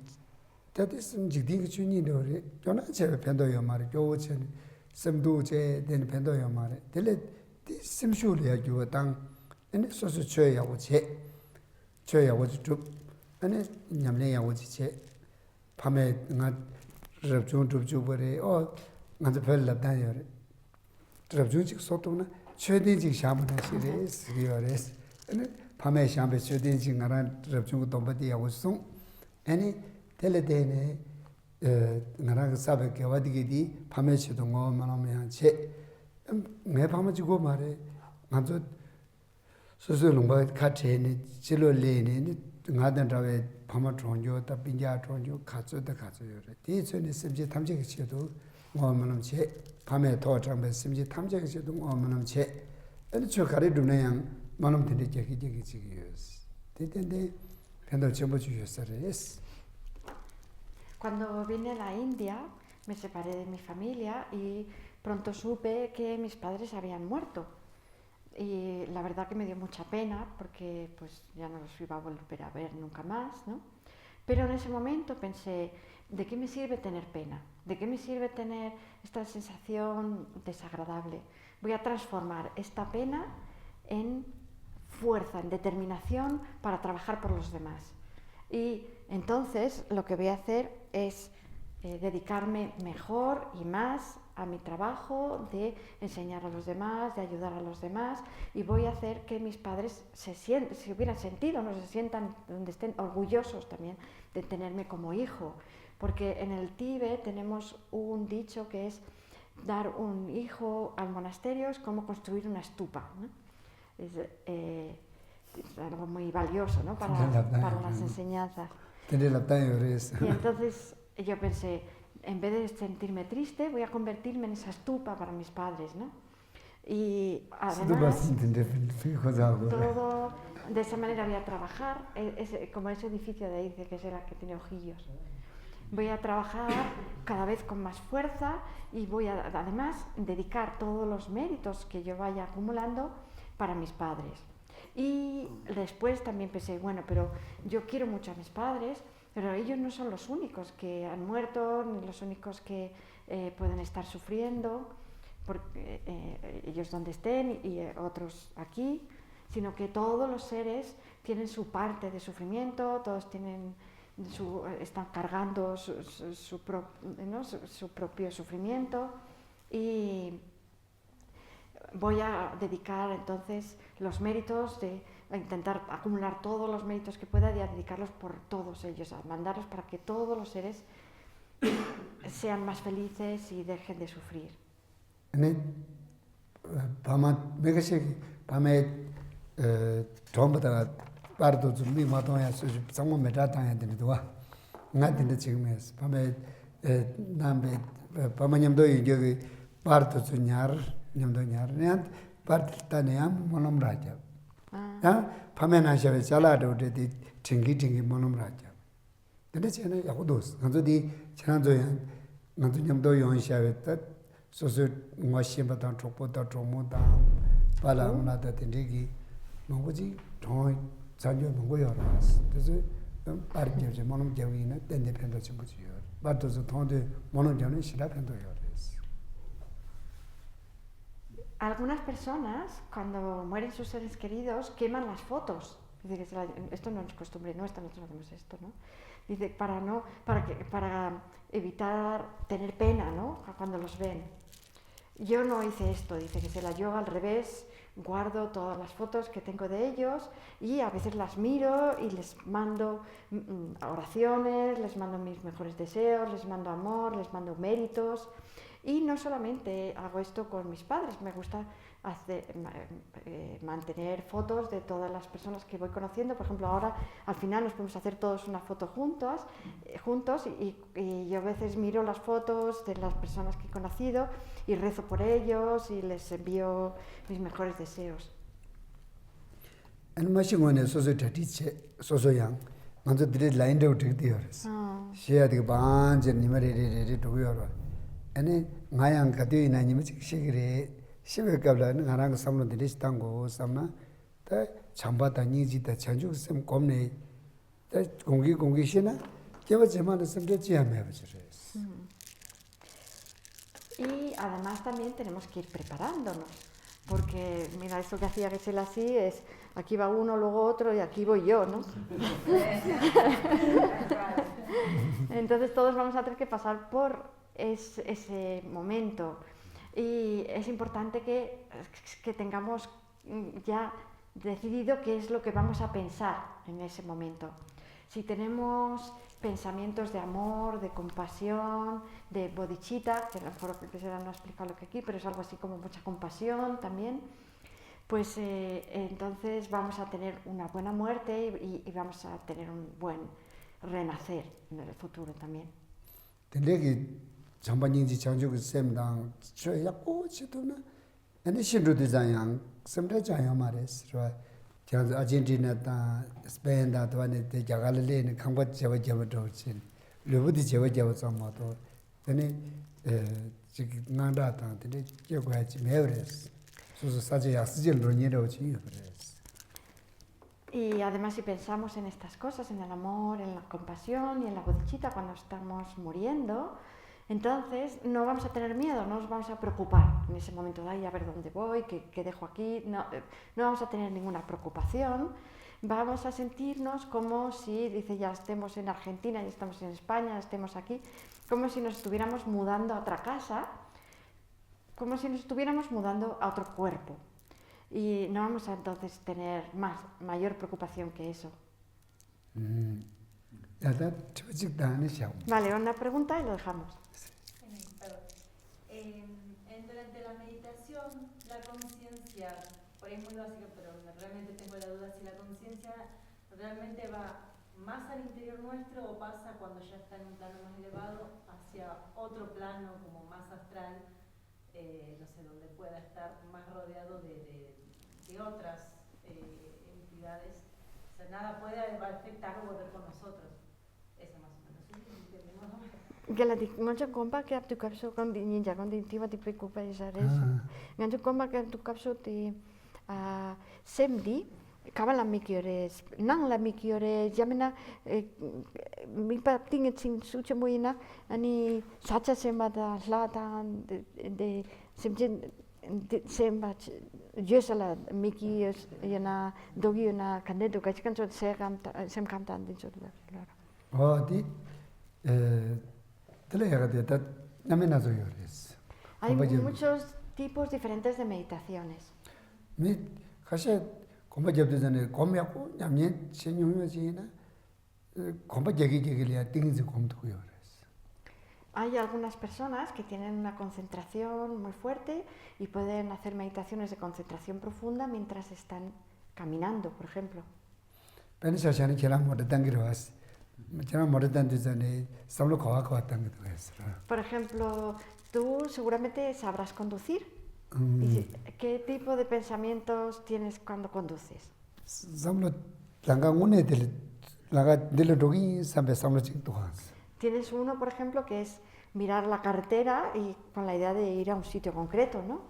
tatis jigding chuni dore jona chebe pendo yomare jo chen semdu che den pendo yomare. Dele di simshul ya jo tang ene sosu chö ya wo ju ene nyamle ya wo che pame nga rabjung drupju bore nga de pel labdan yore rabjung chik sotuna chödin chik shamana shire sriyores ene pame shambe chödin chik ngaran rabjung dombati ya usung ene teledene ngaran sabe gewadi di pame chidongo manamyan che me pame chigo mare ngazo soso lungba khatene chilo lene ngadan rawe pama chongjo ta pinja chongjo khatso da khatso yore ti chone simje tamje chedo ngomanam che pame to chambe simje tamje chedo ngomanam che ene chokare dunayang manam tinde jeki chigiyos titende pendo chembo chuyosare. Cuando vine a la India me separé de mi familia y pronto supe que mis padres habían muerto. Y la verdad que me dio mucha pena porque pues ya no los iba a volver a ver nunca más, ¿no? Pero en ese momento pensé, ¿de qué me sirve tener pena? ¿De qué me sirve tener esta sensación desagradable? Voy a transformar esta pena en fuerza, en determinación para trabajar por los demás. Y entonces lo que voy a hacer es dedicarme mejor y más a mi trabajo de enseñar a los demás, de ayudar a los demás, y voy a hacer que mis padres se hubieran sentido, no se sientan, donde estén orgullosos también de tenerme como hijo, porque en el Tíbet tenemos un dicho que es dar un hijo al monasterio es como construir una estupa, ¿no? Es algo muy valioso, ¿no? para las enseñanzas. Y entonces yo pensé, en vez de sentirme triste, voy a convertirme en esa estupa para mis padres, ¿no? Y además, todo, de esa manera voy a trabajar, como ese edificio de ahí, que es el que tiene ojillos. Voy a trabajar cada vez con más fuerza y voy a, además, dedicar todos los méritos que yo vaya acumulando para mis padres. Y después también pensé, bueno, pero yo quiero mucho a mis padres, pero ellos no son los únicos que han muerto, ni los únicos que pueden estar sufriendo, porque ellos donde estén y otros aquí, sino que todos los seres tienen su parte de sufrimiento, todos están cargando su propio sufrimiento, y voy a dedicar entonces los méritos a intentar acumular todos los méritos que pueda y a dedicarlos por todos ellos, a mandarlos para que todos los seres sean más felices y dejen de sufrir. Pamena shabe chala do de tingi monum raja. Dene chena yakudos. Ganzo di chena do yan ganzo nyamdo yon shabe tat soso ngwashimba tan chokpo ta chomo ta pala una ta tindigi mongoji thoi sanjo mongo yoras. Deso parje je monum jawi na tende pendo chimbuji yor. Bardo zo thonde monum jani shira pendo yores. Algunas personas, cuando mueren sus seres queridos, queman las fotos. Dice que esto no es costumbre nuestra, nosotros hacemos esto, ¿no? Dice para evitar tener pena, ¿no? Cuando los ven. Yo no hice esto, dice que yo al revés guardo todas las fotos que tengo de ellos y a veces las miro y les mando oraciones, les mando mis mejores deseos, les mando amor, les mando méritos. Y no solamente hago esto con mis padres, me gusta mantener fotos de todas las personas que voy conociendo. Por ejemplo, ahora al final nos podemos hacer todos una foto juntos y yo a veces miro las fotos de las personas que he conocido y rezo por ellos y les envío mis mejores deseos. En machine soso yang manzo dire line de utik diores. Shea de ban je nimare to yoro. Ane ngayang katu ina nyimi shigire shibe kabla ngarang samlo de tango samna ta chamba ta niji ta chanju sem komne ta 공기 shina lleva semana siempre chiame a Y además también tenemos que ir preparándonos, porque mira, esto que hacía Gesell así es, aquí va uno, luego otro y aquí voy yo, ¿no? Entonces todos vamos a tener que pasar por ese momento y es importante que tengamos ya decidido qué es lo que vamos a pensar en ese momento. Si tenemos pensamientos de amor, de compasión, de bodhicitta, que a lo mejor Gesell no ha explicado lo que aquí, pero es algo así como mucha compasión también, pues entonces vamos a tener una buena muerte y vamos a tener un buen renacer en el futuro también. Tendría que chambañinji chanjo que semdang choya ko chituna ene shinru de zayang semda chayang mares ro ja Argentina ta Spain da twane te jagalele ne khangba jeba do chin lubudi jeba sama to tene chi nganda ta tene je kwa chi mevres so saje yasjel ro ni ro chi yores. Y además si pensamos en estas cosas, en el amor, en la compasión y en la bodhicitta cuando estamos muriendo, entonces no vamos a tener miedo, no nos vamos a preocupar en ese momento de a ver dónde voy, qué dejo aquí, no vamos a tener ninguna preocupación, vamos a sentirnos como si, dice, ya estemos en Argentina, ya estamos en España, estemos aquí, como si nos estuviéramos mudando a otra casa, como si nos estuviéramos mudando a otro cuerpo. Y no vamos a entonces tener mayor preocupación que eso. Vale, una pregunta y lo dejamos. Durante la meditación, la conciencia, por ahí es muy básica, pero realmente tengo la duda si la conciencia realmente va más al interior nuestro o pasa cuando ya está en un plano más elevado hacia otro plano como más astral, no sé, donde pueda estar más rodeado de otras entidades. O sea, nada puede afectar o volver con nosotros. Eso más o menos. Gelati ngancak kompa ke aptu kapso kan di ninja kan di tiba di preocupa isares. Ngancak kompa ke aptu kapso ti semdi kabala mikiores nang la mikiores jamena mi pa tinge sing suche moina ani sacha semada lata de semjen semba jesala miki yana dogi na kanedo kachikan so sem kamtan din so la. Di Hay muchos tipos diferentes de meditaciones. Hay algunas personas que tienen una concentración muy fuerte y pueden hacer meditaciones de concentración profunda mientras están caminando, por ejemplo. Por ejemplo, tú seguramente sabrás conducir. ¿Qué tipo de pensamientos tienes cuando conduces? Tienes uno, por ejemplo, que es mirar la carretera y con la idea de ir a un sitio concreto, ¿no?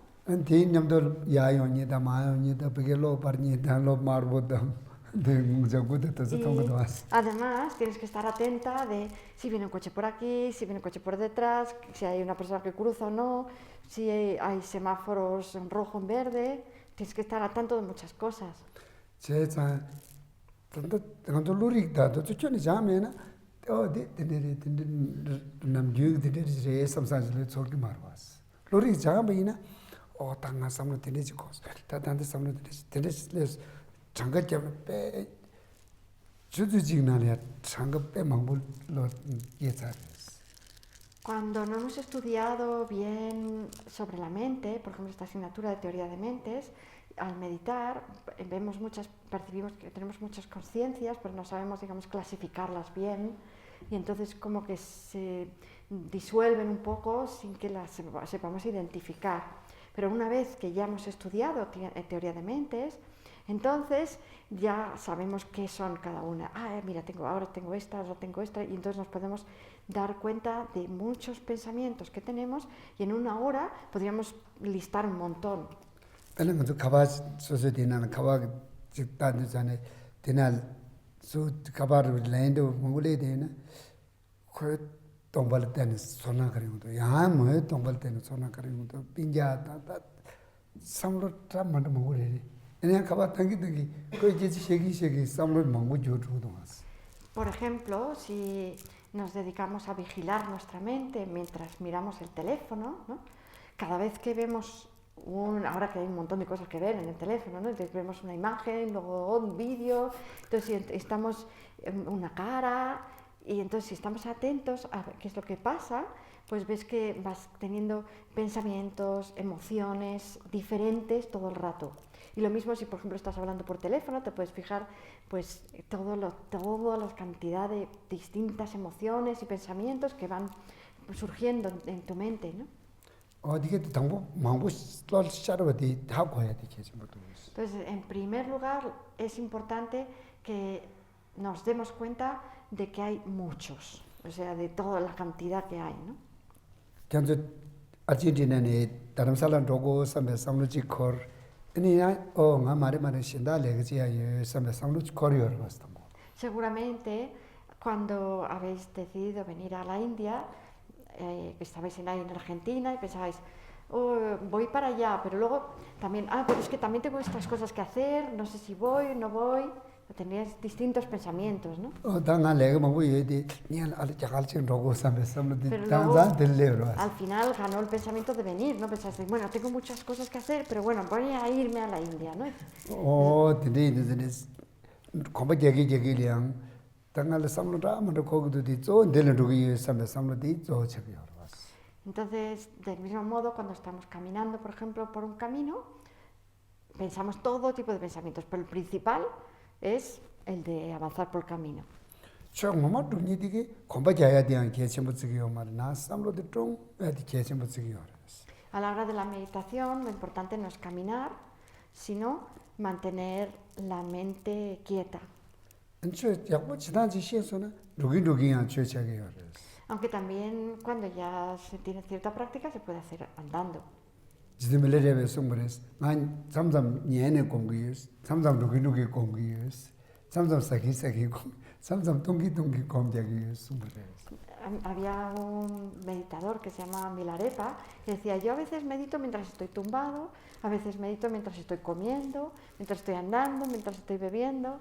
Además, tienes que estar atenta de si viene un coche por aquí, si viene un coche por detrás, si hay una persona que cruza o no, si hay semáforos en rojo o en verde. Tienes que estar al tanto de muchas cosas. tanga samlo teneji kos, tatante samlo teneji les changa jabla pe, chudu jignale changa pe mangul lo yezares. Cuando no hemos estudiado bien sobre la mente, por ejemplo, esta asignatura de teoría de mentes, al meditar percibimos que tenemos muchas conciencias, pero no sabemos, digamos, clasificarlas bien, y entonces como que se disuelven un poco sin que las sepamos identificar. Pero una vez que ya hemos estudiado teoría de mentes, entonces ya sabemos qué son cada una. Mira, ahora tengo esta, y entonces nos podemos dar cuenta de muchos pensamientos que tenemos, y en una hora podríamos listar un montón. Pero cuando cabas sucediendo, cabas tanto zane, tenal su cabar leyendo mongole dena, que tombal tenis sona karimuto, ya me tombal tenis sona karimuto, pinja ta samlo tramando mongole. En cabas tangi, que ya shegi samlo mongo jodu más. Por ejemplo, si nos dedicamos a vigilar nuestra mente mientras miramos el teléfono, ¿no? Cada vez que vemos ahora que hay un montón de cosas que ver en el teléfono, ¿no? Entonces vemos una imagen, luego un vídeo, entonces estamos en una cara, y entonces si estamos atentos a qué es lo que pasa, pues ves que vas teniendo pensamientos, emociones diferentes todo el rato. Y lo mismo si, por ejemplo, estás hablando por teléfono, te puedes fijar pues toda la cantidad de distintas emociones y pensamientos que van surgiendo en tu mente, ¿no? Entonces, en primer lugar, es importante que nos demos cuenta de que hay muchos, o sea, de toda la cantidad que hay, ¿no? Seguramente, cuando habéis decidido venir a la India, estabais ahí en Argentina y pensabais, voy para allá, pero luego también, pero es que también tengo estas cosas que hacer, no sé si voy, no voy. Tenías distintos pensamientos, ¿no? Pero luego, al final ganó el pensamiento de venir, ¿no? Pensaste, bueno, tengo muchas cosas que hacer, pero bueno, voy a irme a la India, ¿no? Entonces, del mismo modo, cuando estamos caminando, por ejemplo, por un camino, pensamos todo tipo de pensamientos, pero el principal es el de avanzar por el camino. A la hora de la meditación, lo importante no es caminar, sino mantener la mente quieta. Aunque también cuando ya se tiene cierta práctica se puede hacer andando. Había un meditador que se llama Milarepa que decía, yo a veces medito mientras estoy tumbado, a veces medito mientras estoy comiendo, mientras estoy andando, mientras estoy bebiendo.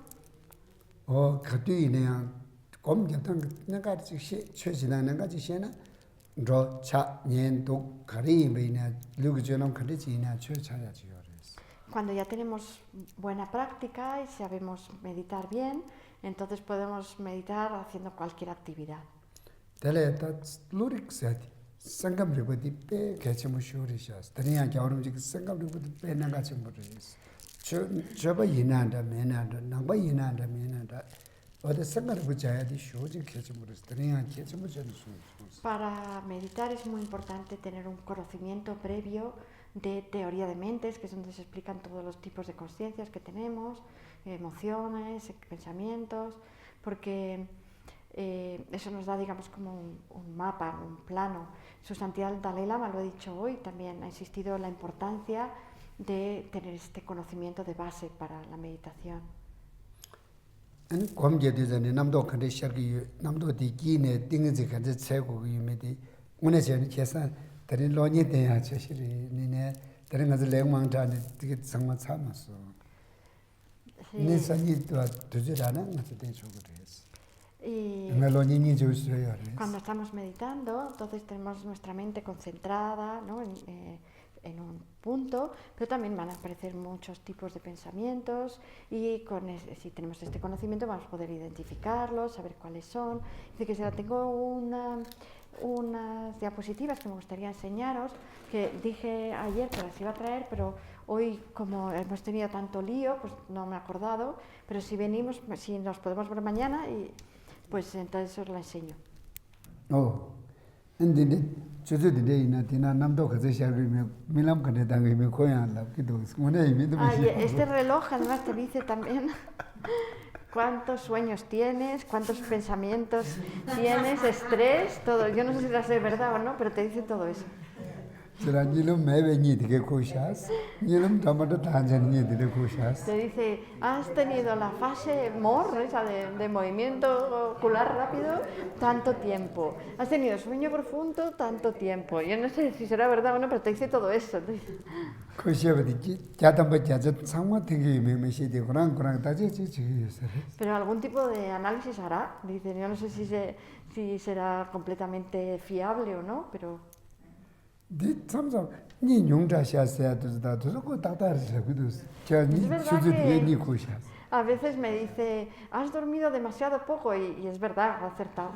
Cuando ya tenemos buena práctica y sabemos meditar bien, entonces podemos meditar haciendo cualquier actividad. Para meditar es muy importante tener un conocimiento previo de teoría de mentes, que es donde se explican todos los tipos de conciencias que tenemos, emociones, pensamientos, porque eso nos da, digamos, como un mapa, un plano. Su Santidad el Dalai Lama lo ha dicho hoy, también ha insistido en la importancia de tener este conocimiento de base para la meditación. Y cuando estamos meditando, entonces tenemos nuestra mente concentrada, ¿no? en un punto, pero también van a aparecer muchos tipos de pensamientos y si tenemos este conocimiento vamos a poder identificarlos, saber cuáles son. Dice que tengo unas diapositivas que me gustaría enseñaros, que dije ayer que las iba a traer, pero hoy, como hemos tenido tanto lío, pues no me he acordado, pero si nos podemos ver mañana, pues entonces os la enseño. Este reloj además te dice también cuántos sueños tienes, cuántos pensamientos tienes, estrés, todo. Yo no sé si las es verdad o no, pero te dice todo eso. Te dice, has tenido la fase MOR, esa de movimiento ocular rápido, tanto tiempo. Has tenido sueño profundo, tanto tiempo. Yo no sé si será verdad o no, pero te dice todo eso. Pero algún tipo de análisis hará. Dice, yo no sé si será completamente fiable o no, pero... Es verdad que a veces me dice, has dormido demasiado poco, y es verdad, ha acertado.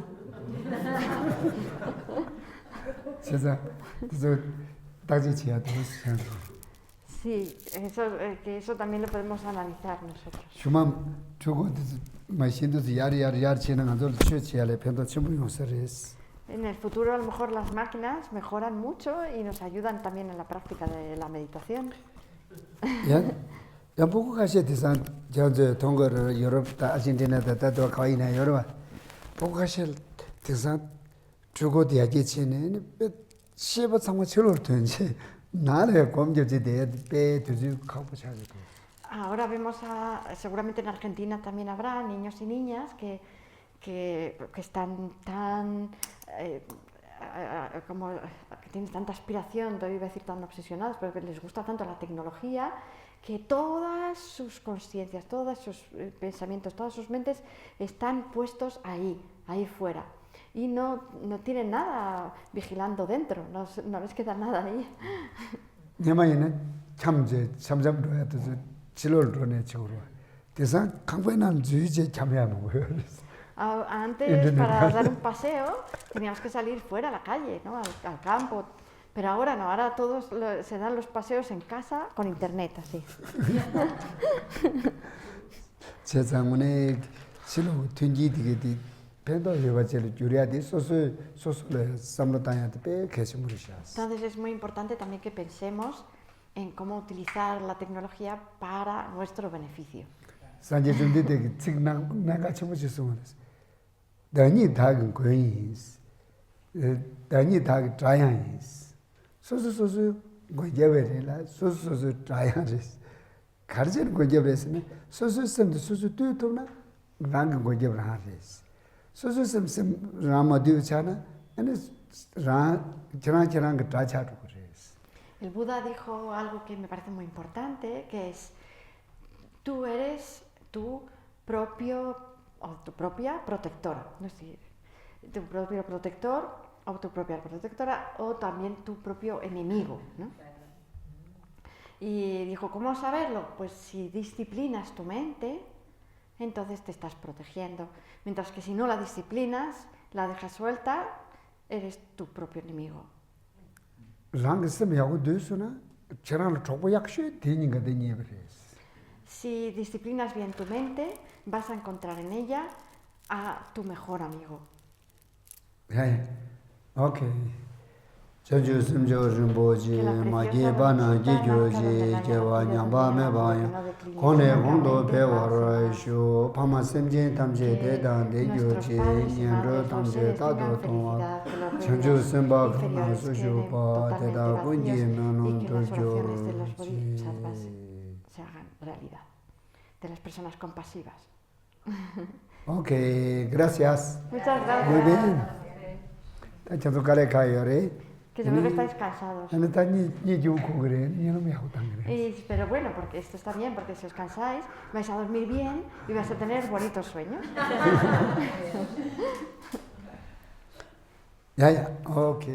Sí, eso también lo podemos analizar nosotros. En el futuro a lo mejor las máquinas mejoran mucho y nos ayudan también en la práctica de la meditación. Ahora vemos, seguramente en Argentina también habrá niños y niñas que están tan, que tienen tanta aspiración, iba a decir tan obsesionados, pero que les gusta tanto la tecnología, que todas sus conciencias, todos sus pensamientos, todas sus mentes están puestos ahí fuera. Y no tienen nada vigilando dentro, no les queda nada ahí. Antes, para dar un paseo, teníamos que salir fuera a la calle, ¿no? al campo. Pero ahora no, ahora todos se dan los paseos en casa con internet, así. Entonces es muy importante también que pensemos en cómo utilizar la tecnología para nuestro beneficio. El Buda dijo algo que me parece muy importante, que es: tú eres tu propia protectora, no sé, tu propio protector o tu propia protectora, o también tu propio enemigo, ¿no? Y dijo, ¿cómo saberlo? Pues si disciplinas tu mente, entonces te estás protegiendo. Mientras que si no la disciplinas, la dejas suelta, eres tu propio enemigo. Si disciplinas bien tu mente, vas a encontrar en ella a tu mejor amigo. Ok. Rinpoche, Magye Bana, Gyejoji, Jewa Nyamba Mebayan, Kone Hondo Pewara Shu, Pama Semjen Tamje Dedan Degyoji, Nyendro Tamje Tado Tongwa, Chanju Semba Kama Sushupa, Deda Gunji Nanon Dorjoji. Se hagan realidad, de las personas compasivas. Ok, gracias. Muchas gracias. Muy bien. Que seguro que estáis cansados. Pero bueno, porque esto está bien, porque si os cansáis, vais a dormir bien y vais a tener bonitos sueños. Ya, ok.